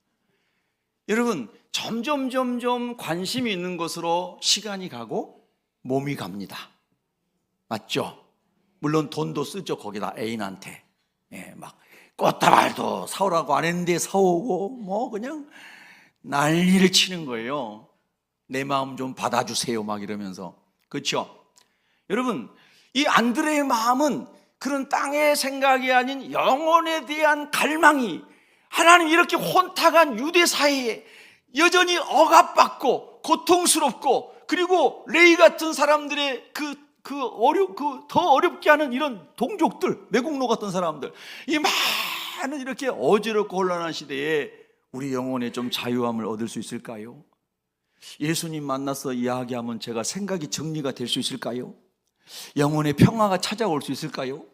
여러분, 점점 관심이 있는 것으로 시간이 가고 몸이 갑니다. 맞죠? 물론 돈도 쓰죠. 거기다 애인한테. 예, 막 꽃다발도 사오라고 안 했는데 사오고 뭐 그냥 난리를 치는 거예요. 내 마음 좀 받아주세요 막 이러면서. 그렇죠? 여러분, 이 안드레의 마음은 그런 땅의 생각이 아닌 영혼에 대한 갈망이, 하나님 이렇게 혼탁한 유대 사회에 여전히 억압받고 고통스럽고, 그리고 레위 같은 사람들의 더 어렵게 하는 이런 동족들, 매국노 같은 사람들, 이 많은 이렇게 어지럽고 혼란한 시대에 우리 영혼에 좀 자유함을 얻을 수 있을까요? 예수님 만나서 이야기하면 제가 생각이 정리가 될 수 있을까요? 영혼의 평화가 찾아올 수 있을까요?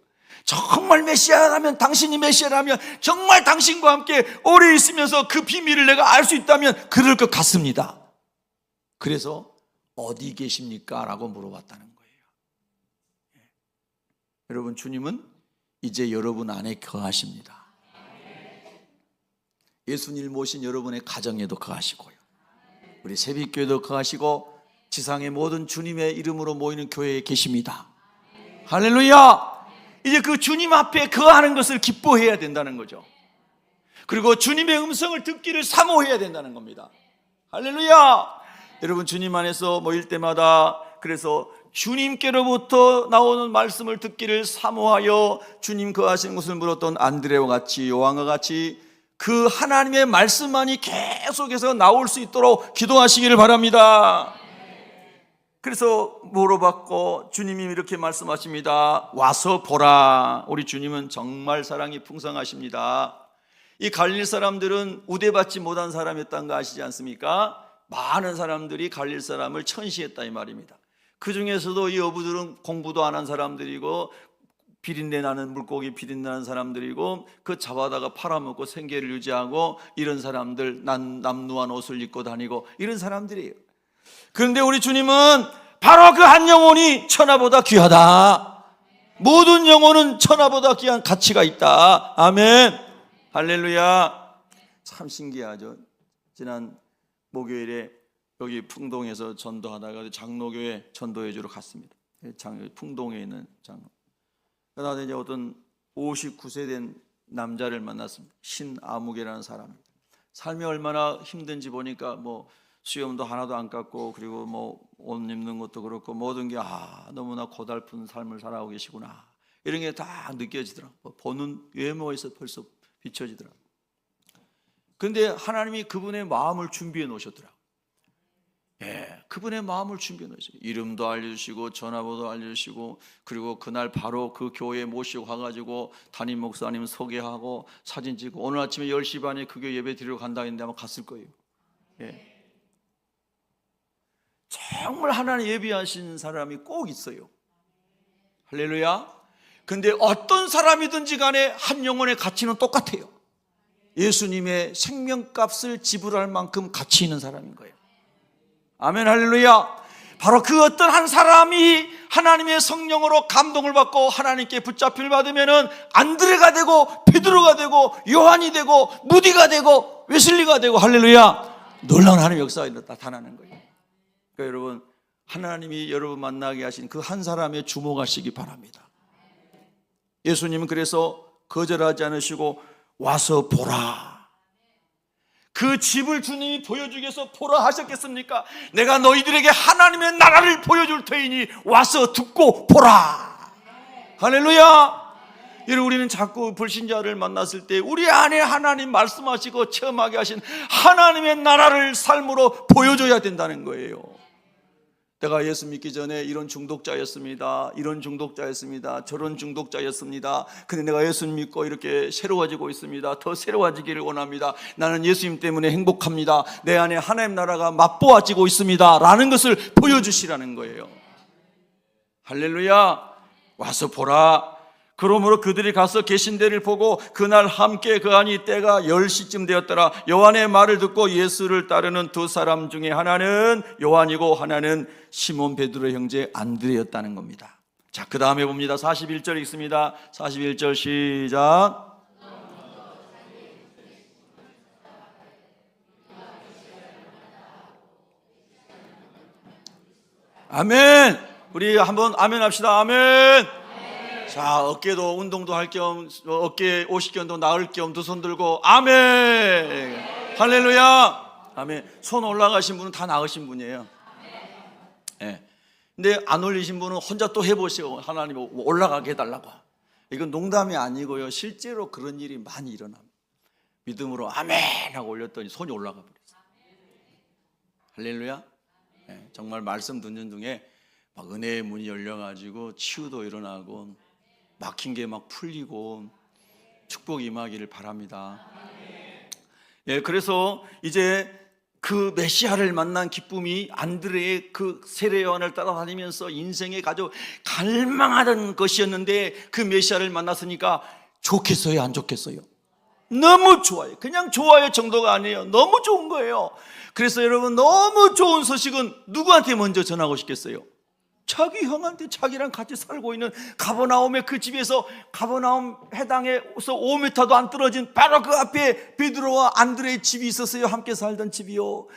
정말 메시아라면, 당신이 메시아라면 정말 당신과 함께 오래 있으면서 그 비밀을 내가 알 수 있다면 그럴 것 같습니다. 그래서 어디 계십니까? 라고 물어봤다는 거예요. 여러분, 주님은 이제 여러분 안에 거하십니다. 예수님을 모신 여러분의 가정에도 거하시고요, 우리 새빛교회도 거하시고 지상의 모든 주님의 이름으로 모이는 교회에 계십니다. 할렐루야! 이제 그 주님 앞에 거하는 것을 기뻐해야 된다는 거죠. 그리고 주님의 음성을 듣기를 사모해야 된다는 겁니다. 할렐루야! 여러분, 주님 안에서 모일 때마다 그래서 주님께로부터 나오는 말씀을 듣기를 사모하여 주님 거하시는 것을 물었던 안드레와 같이, 요한과 같이 그 하나님의 말씀만이 계속해서 나올 수 있도록 기도하시기를 바랍니다. 그래서 물어봤고 주님이 이렇게 말씀하십니다. 와서 보라. 우리 주님은 정말 사랑이 풍성하십니다. 이 갈릴 사람들은 우대받지 못한 사람이었다는 거 아시지 않습니까? 많은 사람들이 갈릴 사람을 천시했다 이 말입니다. 그 중에서도 이 어부들은 공부도 안 한 사람들이고 비린내 나는 물고기 비린내 나는 사람들이고 그 잡아다가 팔아먹고 생계를 유지하고 이런 사람들, 남루한 옷을 입고 다니고 이런 사람들이에요. 그런데 우리 주님은 바로 그 한 영혼이 천하보다 귀하다. 모든 영혼은 천하보다 귀한 가치가 있다. 아멘. 할렐루야. 참 신기하죠. 지난 목요일에 여기 풍동에서 전도하다가 장로교회 전도해 주러 갔습니다. 풍동에 있는 장로. 그러다 이제 어떤 59세 된 남자를 만났습니다. 신아무개라는 사람입니다. 삶이 얼마나 힘든지 보니까 뭐 수염도 하나도 안 깎고, 그리고 뭐 옷 입는 것도 그렇고 모든 게 너무나 고달픈 삶을 살아오고 계시구나, 이런 게 다 느껴지더라고요. 보는 외모에서 벌써 비춰지더라고요. 그런데 하나님이 그분의 마음을 준비해 놓으셨더라고요. 예, 그분의 마음을 준비해 놓으셨어요. 이름도 알려주시고 전화번호도 알려주시고, 그리고 그날 바로 그 교회에 모시고 가가지고 담임 목사님 소개하고 사진 찍고, 오늘 아침에 10시 반에 그 교회 예배 드리러 간다 했는데 아마 갔을 거예요. 예. 정말 하나님 예비하신 사람이 꼭 있어요. 할렐루야. 근데 어떤 사람이든지 간에 한 영혼의 가치는 똑같아요. 예수님의 생명값을 지불할 만큼 가치 있는 사람인 거예요. 아멘. 할렐루야. 바로 그 어떤 한 사람이 하나님의 성령으로 감동을 받고 하나님께 붙잡힘을 받으면은 안드레가 되고 베드로가 되고 요한이 되고 무디가 되고 웨슬리가 되고, 할렐루야, 놀라운 하나님의 역사가 나타나는 거예요. 그러니까 여러분, 하나님이 여러분 만나게 하신 그 한 사람에 주목하시기 바랍니다. 예수님은 그래서 거절하지 않으시고 와서 보라. 그 집을 주님이 보여주기 위해서 보라 하셨겠습니까? 내가 너희들에게 하나님의 나라를 보여줄 테이니 와서 듣고 보라. 할렐루야. 여러분, 우리는 자꾸 불신자를 만났을 때 우리 안에 하나님 말씀하시고 체험하게 하신 하나님의 나라를 삶으로 보여줘야 된다는 거예요. 내가 예수 믿기 전에 이런 중독자였습니다. 이런 중독자였습니다. 저런 중독자였습니다. 근데 내가 예수 믿고 이렇게 새로워지고 있습니다. 더 새로워지기를 원합니다. 나는 예수님 때문에 행복합니다. 내 안에 하나님 나라가 맛보아지고 있습니다. 라는 것을 보여주시라는 거예요. 할렐루야. 와서 보라. 그러므로 그들이 가서 계신 데를 보고 그날 함께 그하니 때가 10시쯤 되었더라. 요한의 말을 듣고 예수를 따르는 두 사람 중에 하나는 요한이고 하나는 시몬 베드로의 형제 안드레였다는 겁니다. 자, 그 다음에 봅니다. 41절 읽습니다. 41절 시작. 아멘. 우리 한번 아멘 합시다. 아멘. 자, 어깨도 운동도 할 겸, 어깨 50견도 나을 겸 두 손 들고 아멘. 할렐루야. 아멘. 손 올라가신 분은 다 나으신 분이에요. 예. 근데 안 올리신 분은 혼자 또 해보시고 하나님 올라가게 해달라고. 이건 농담이 아니고요, 실제로 그런 일이 많이 일어납니다. 믿음으로 아멘 하고 올렸더니 손이 올라가 버렸어요. 할렐루야. 예. 정말 말씀 듣는 중에 막 은혜의 문이 열려가지고 치유도 일어나고 막힌 게 막 풀리고 축복이 임하기를 바랍니다. 예, 그래서 이제 그 메시아를 만난 기쁨이 안드레의 그 세례 요한을 따라다니면서 인생에 아주 갈망하던 것이었는데 그 메시아를 만났으니까 좋겠어요, 안 좋겠어요? 너무 좋아요. 그냥 좋아요 정도가 아니에요. 너무 좋은 거예요. 그래서 여러분, 너무 좋은 소식은 누구한테 먼저 전하고 싶겠어요? 자기 형한테. 자기랑 같이 살고 있는 가버나움의 그 집에서, 가버나움 해당에서 5m도 안 떨어진 바로 그 앞에 베드로와 안드레의 집이 있었어요. 함께 살던 집이요.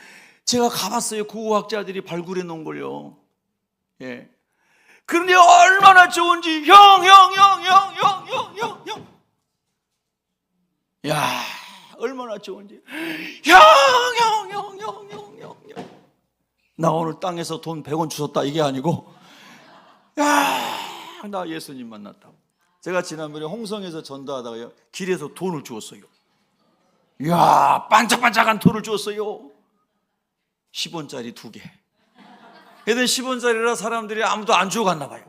제가 가봤어요. 고고학자들이 발굴해 놓은 걸요. 예. 그런데 얼마나 좋은지, 형. 야, 얼마나 좋은지. 형. 나 오늘 땅에서 돈 100원 주셨다 이게 아니고, 야, 나 예수님 만났다. 제가 지난번에 홍성에서 전도하다가 길에서 돈을 주었어요. 이야, 반짝반짝한 돈을 주었어요. 10원짜리 2개. 얘들 10원짜리라 사람들이 아무도 안 주고 갔나 봐요.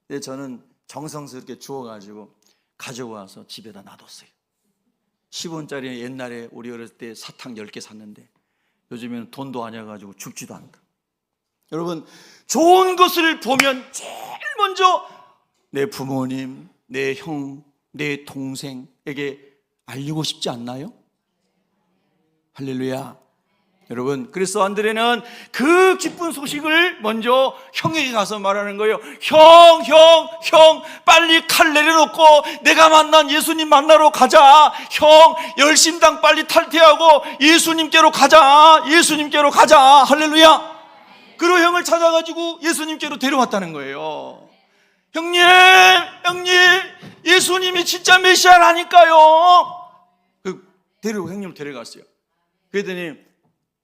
근데 저는 정성스럽게 주워가지고 가져와서 집에다 놔뒀어요. 10원짜리 옛날에 우리 어렸을 때 사탕 10개 샀는데 요즘에는 돈도 아니어가지고 죽지도 않다. 여러분, 좋은 것을 보면 제일 먼저 내 부모님, 내 형, 내 동생에게 알리고 싶지 않나요? 할렐루야. 여러분, 그래서 안드레는 그 기쁜 소식을 먼저 형에게 가서 말하는 거예요. 형, 빨리 칼 내려놓고 내가 만난 예수님 만나러 가자. 형, 열심당 빨리 탈퇴하고 예수님께로 가자. 할렐루야. 그리고 형을 찾아가지고 예수님께로 데려왔다는 거예요. 형님, 예수님이 진짜 메시아라니까요. 형님을 데려갔어요. 그랬더니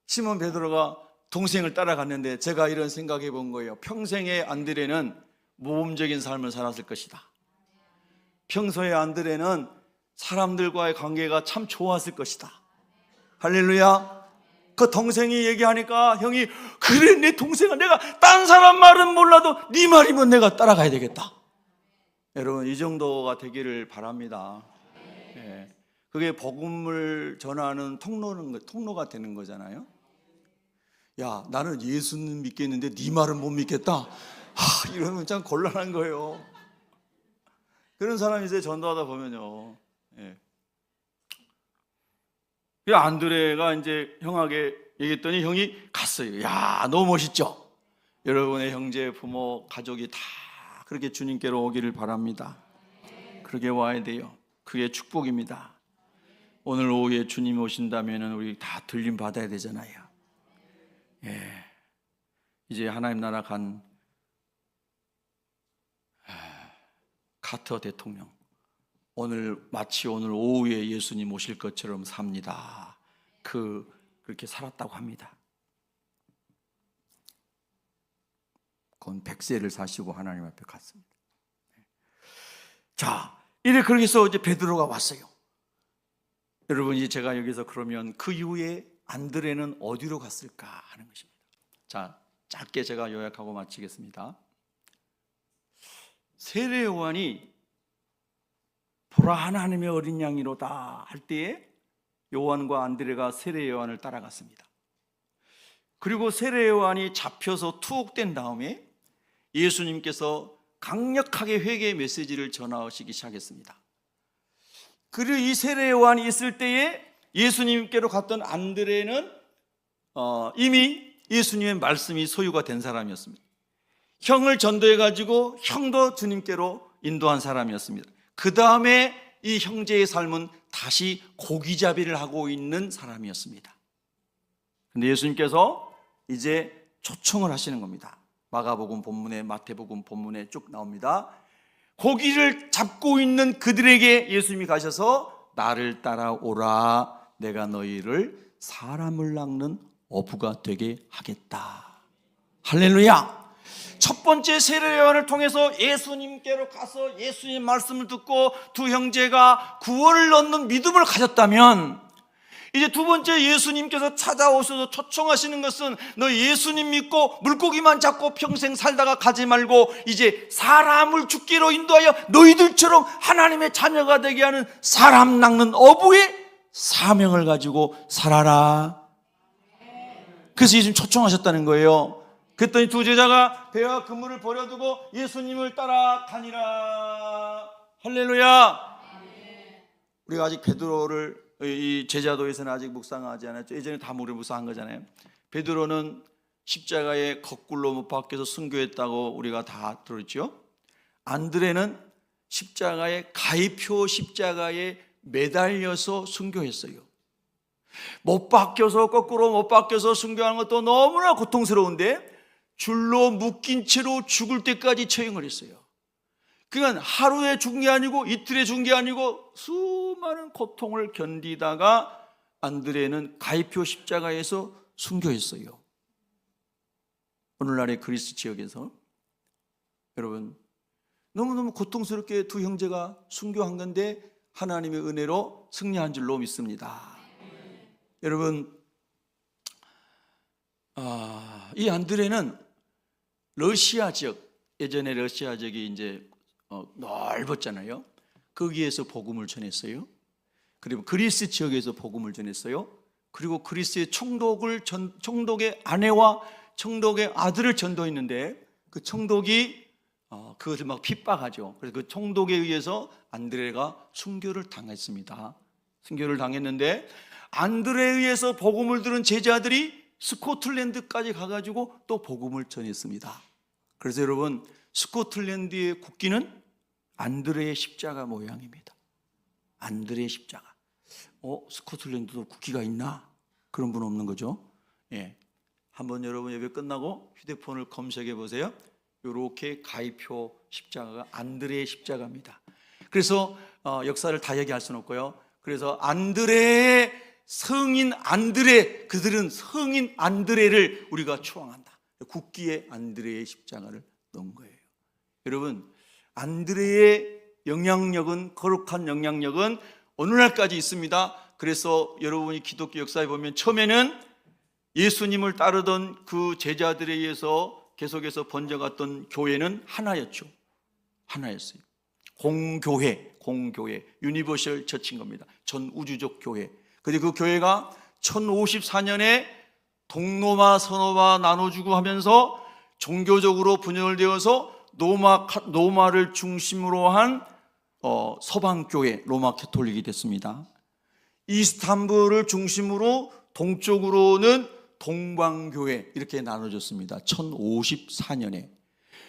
시몬 베드로가 동생을 따라갔는데 제가 이런 생각해 본 거예요. 평생에 안드레는 모험적인 삶을 살았을 것이다. 평소에 안드레는 사람들과의 관계가 참 좋았을 것이다. 할렐루야. 그 동생이 얘기하니까 형이, 그래, 내 동생아, 내가 딴 사람 말은 몰라도 네 말이면 내가 따라가야 되겠다. 여러분, 이 정도가 되기를 바랍니다. 예. 그게 복음을 전하는 통로가 되는 거잖아요. 야, 나는 예수는 믿겠는데 네 말은 못 믿겠다. 이러면 참 곤란한 거예요. 그런 사람이 이제 전도하다 보면요. 예. 그 안드레가 이제 형에게 얘기했더니 형이 갔어요. 야, 너무 멋있죠? 여러분의 형제, 부모, 가족이 다 그렇게 주님께로 오기를 바랍니다. 그렇게 와야 돼요. 그게 축복입니다. 오늘 오후에 주님 오신다면 우리 다 들림 받아야 되잖아요. 예. 이제 하나님 나라 간 카터 대통령, 마치 오늘 오후에 예수님 오실 것처럼 삽니다. 그렇게 살았다고 합니다. 그건 100세를 사시고 하나님 앞에 갔습니다. 자, 그렇게 해서 이제 베드로가 왔어요. 여러분, 이제 제가 여기서 그러면 그 이후에 안드레는 어디로 갔을까 하는 것입니다. 자, 짧게 제가 요약하고 마치겠습니다. 세례 요한이 보라 하나님의 어린 양이로다 할 때에 요한과 안드레가 세례 요한을 따라갔습니다. 그리고 세례 요한이 잡혀서 투옥된 다음에 예수님께서 강력하게 회개의 메시지를 전하시기 시작했습니다. 그리고 이 세례 요한이 있을 때에 예수님께로 갔던 안드레는 이미 예수님의 말씀이 소유가 된 사람이었습니다. 형을 전도해가지고 형도 주님께로 인도한 사람이었습니다. 그 다음에 이 형제의 삶은 다시 고기잡이를 하고 있는 사람이었습니다. 그런데 예수님께서 이제 초청을 하시는 겁니다. 마가복음 본문에, 마태복음 본문에 쭉 나옵니다. 고기를 잡고 있는 그들에게 예수님이 가셔서 나를 따라오라, 내가 너희를 사람을 낚는 어부가 되게 하겠다. 할렐루야. 첫 번째 세례 요한을 통해서 예수님께로 가서 예수님 말씀을 듣고 두 형제가 구원을 얻는 믿음을 가졌다면, 이제 두 번째 예수님께서 찾아오셔서 초청하시는 것은 너 예수님 믿고 물고기만 잡고 평생 살다가 가지 말고 이제 사람을 죽기로 인도하여 너희들처럼 하나님의 자녀가 되게 하는 사람 낚는 어부의 사명을 가지고 살아라. 그래서 예수님 초청하셨다는 거예요. 그랬더니 두 제자가 배와 그물을 버려두고 예수님을 따라가니라. 할렐루야. 우리가 아직 베드로를 이 제자도에서는 아직 묵상하지 않았죠. 예전에 다 묵상한 거잖아요. 베드로는 십자가에 거꾸로 못 박혀서 순교했다고 우리가 다 들었죠. 안드레는 가이표 십자가에 매달려서 순교했어요. 못 박혀서, 거꾸로 못 박혀서 순교하는 것도 너무나 고통스러운데 줄로 묶인 채로 죽을 때까지 처형을 했어요. 그러니까 하루에 죽은 게 아니고 이틀에 죽은 게 아니고 수많은 고통을 견디다가 안드레는 가이표 십자가에서 순교했어요. 오늘날의 그리스 지역에서 여러분, 너무너무 고통스럽게 두 형제가 순교한 건데 하나님의 은혜로 승리한 줄로 믿습니다. 여러분, 이 안드레는 러시아 지역, 예전에 러시아 지역이 이제 넓었잖아요. 거기에서 복음을 전했어요. 그리고 그리스 지역에서 복음을 전했어요. 그리고 그리스의 총독의 아내와 총독의 아들을 전도했는데 그 총독이 그것을 막 핍박하죠. 그래서 그 총독에 의해서 안드레가 순교를 당했습니다. 순교를 당했는데 안드레에 의해서 복음을 들은 제자들이 스코틀랜드까지 가가지고 또 복음을 전했습니다. 그래서 여러분, 스코틀랜드의 국기는 안드레의 십자가 모양입니다. 안드레의 십자가. 스코틀랜드도 국기가 있나? 그런 분 없는 거죠. 예. 한번 여러분 예배 끝나고 휴대폰을 검색해 보세요. 이렇게 가이표 십자가가 안드레의 십자가입니다. 그래서 역사를 다 얘기할 수는 없고요. 그래서 안드레의 성인 안드레, 그들은 성인 안드레를 우리가 추앙한다. 국기에 안드레의 십자가를 넣은 거예요. 여러분, 안드레의 영향력은, 거룩한 영향력은 오늘날까지 있습니다. 그래서 여러분이 기독교 역사에 보면 처음에는 예수님을 따르던 그 제자들에 의해서 계속해서 번져갔던 교회는 하나였죠. 하나였어요. 공교회, 유니버셜 처치인 겁니다. 전 우주적 교회. 근데 그 교회가 1054년에 동로마, 서로마 나눠주고 하면서 종교적으로 분열되어서 로마를 중심으로 한 서방교회, 로마 캐톨릭이 됐습니다. 이스탄불을 중심으로 동쪽으로는 동방교회, 이렇게 나눠졌습니다. 1054년에.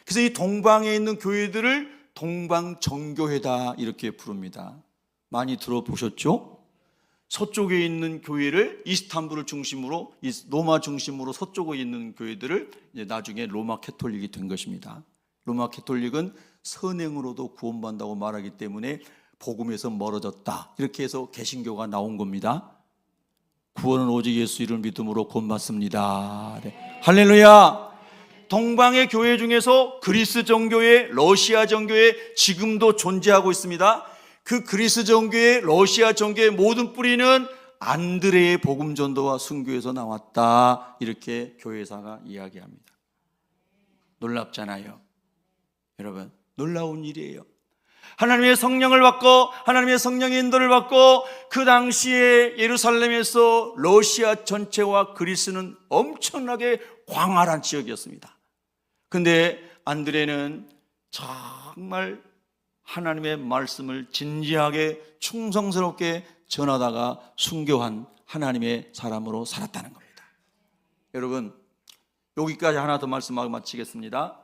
그래서 이 동방에 있는 교회들을 동방정교회다 이렇게 부릅니다. 많이 들어보셨죠? 서쪽에 있는 교회를, 이스탄불을 중심으로, 로마 중심으로 서쪽에 있는 교회들을 이제 나중에 로마 캐톨릭이 된 것입니다. 로마 캐톨릭은 선행으로도 구원받는다고 말하기 때문에 복음에서 멀어졌다. 이렇게 해서 개신교가 나온 겁니다. 구원은 오직 예수 이름을 믿음으로 곧 받습니다. 네. 할렐루야. 동방의 교회 중에서 그리스 정교회, 러시아 정교회 지금도 존재하고 있습니다. 그 그리스 정교회, 러시아 정교회 모든 뿌리는 안드레의 복음 전도와 순교에서 나왔다. 이렇게 교회사가 이야기합니다. 놀랍잖아요. 여러분, 놀라운 일이에요. 하나님의 성령을 받고 하나님의 성령의 인도를 받고 그 당시에 예루살렘에서 러시아 전체와 그리스는 엄청나게 광활한 지역이었습니다. 근데 안드레는 정말 하나님의 말씀을 진지하게 충성스럽게 전하다가 순교한 하나님의 사람으로 살았다는 겁니다. 여러분, 여기까지 하나 더 말씀하고 마치겠습니다.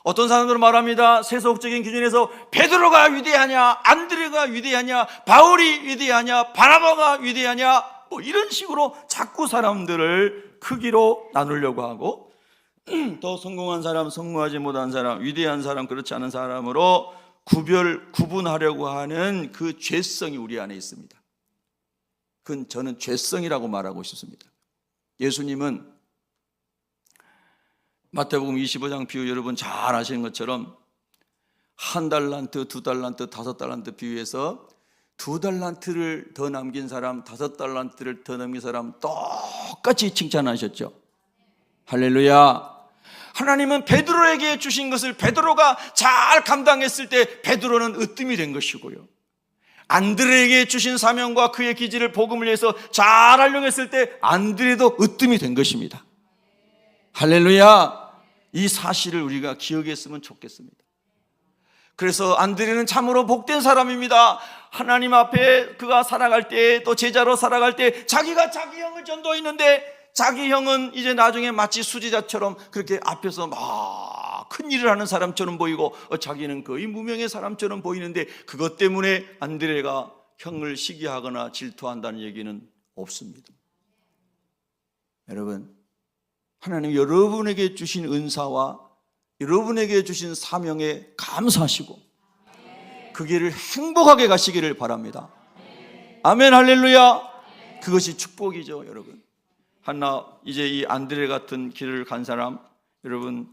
어떤 사람들은 말합니다. 세속적인 기준에서 베드로가 위대하냐, 안드레가 위대하냐, 바울이 위대하냐, 바나바가 위대하냐, 뭐 이런 식으로 자꾸 사람들을 크기로 나누려고 하고, 더 성공한 사람, 성공하지 못한 사람, 위대한 사람, 그렇지 않은 사람으로 구분하려고 하는 그 죄성이 우리 안에 있습니다. 그건 저는 죄성이라고 말하고 싶습니다. 예수님은 마태복음 25장 비유 여러분 잘 아시는 것처럼 1달란트, 2달란트, 5달란트 비유에서 2달란트를 더 남긴 사람, 5달란트를 더 남긴 사람 똑같이 칭찬하셨죠. 할렐루야. 하나님은 베드로에게 주신 것을 베드로가 잘 감당했을 때 베드로는 으뜸이 된 것이고요, 안드레에게 주신 사명과 그의 기질을 복음을 위해서 잘 활용했을 때 안드레도 으뜸이 된 것입니다. 할렐루야. 이 사실을 우리가 기억했으면 좋겠습니다. 그래서 안드레는 참으로 복된 사람입니다. 하나님 앞에 그가 살아갈 때, 또 제자로 살아갈 때 자기가 자기 형을 전도했는데 자기 형은 이제 나중에 마치 수지자처럼 그렇게 앞에서 막 큰 일을 하는 사람처럼 보이고 자기는 거의 무명의 사람처럼 보이는데 그것 때문에 안드레가 형을 시기하거나 질투한다는 얘기는 없습니다. 여러분, 하나님 여러분에게 주신 은사와 여러분에게 주신 사명에 감사하시고 그 길을 행복하게 가시기를 바랍니다. 아멘, 할렐루야. 그것이 축복이죠, 여러분. 하나, 이제 이 안드레 같은 길을 간 사람, 여러분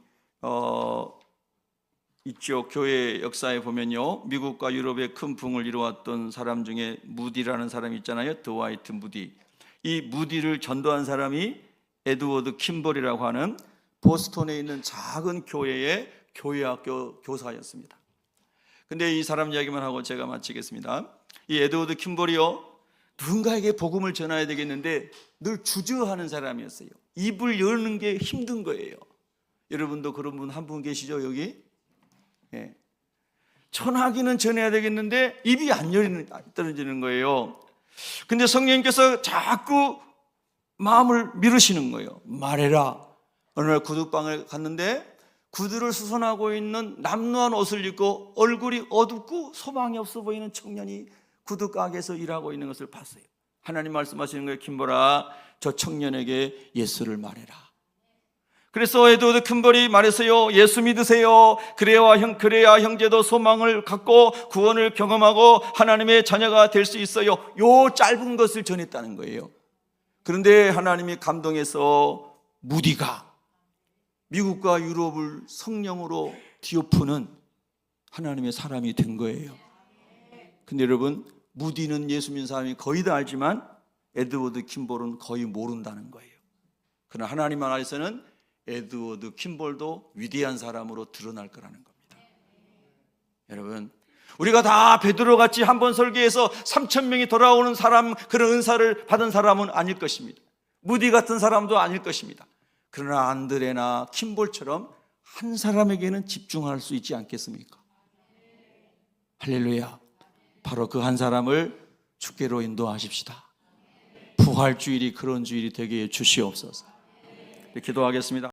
이쪽 교회 역사에 보면요, 미국과 유럽의 큰 부흥을 이루었던 사람 중에 무디라는 사람이 있잖아요. 드와이트 무디. 이 무디를 전도한 사람이 에드워드 킴벌이라고 하는 보스턴에 있는 작은 교회의 교회학교 교사였습니다. 근데 이 사람 이야기만 하고 제가 마치겠습니다. 이 에드워드 킴벌이요, 누군가에게 복음을 전해야 되겠는데 늘 주저하는 사람이었어요. 입을 여는 게 힘든 거예요. 여러분도 그런 분 한 분 계시죠, 여기? 예. 전하기는 전해야 되겠는데 입이 안 떨어지는 거예요. 근데 성령님께서 자꾸 마음을 미루시는 거예요. 말해라. 어느 날 구두방을 갔는데 구두를 수선하고 있는 남루한 옷을 입고 얼굴이 어둡고 소망이 없어 보이는 청년이 구두 가게에서 일하고 있는 것을 봤어요. 하나님 말씀하시는 거예요. 김보라, 저 청년에게 예수를 말해라. 그래서 에드워드 킴벌이 말했어요. 예수 믿으세요. 그래야 형제도 소망을 갖고 구원을 경험하고 하나님의 자녀가 될 수 있어요. 요 짧은 것을 전했다는 거예요. 그런데 하나님이 감동해서 무디가 미국과 유럽을 성령으로 뒤엎는 하나님의 사람이 된 거예요. 근데 여러분, 무디는 예수 믿는 사람이 거의 다 알지만 에드워드 킴볼은 거의 모른다는 거예요. 그러나 하나님 안에서는 에드워드 킴볼도 위대한 사람으로 드러날 거라는 겁니다. 여러분, 우리가 다 베드로같이 한번 설교해서 3,000명이 돌아오는 사람, 그런 은사를 받은 사람은 아닐 것입니다. 무디 같은 사람도 아닐 것입니다. 그러나 안드레나 킴볼처럼 한 사람에게는 집중할 수 있지 않겠습니까? 할렐루야. 바로 그 한 사람을 주께로 인도하십시다. 부활주일이 그런 주일이 되게 해 주시옵소서. 기도하겠습니다.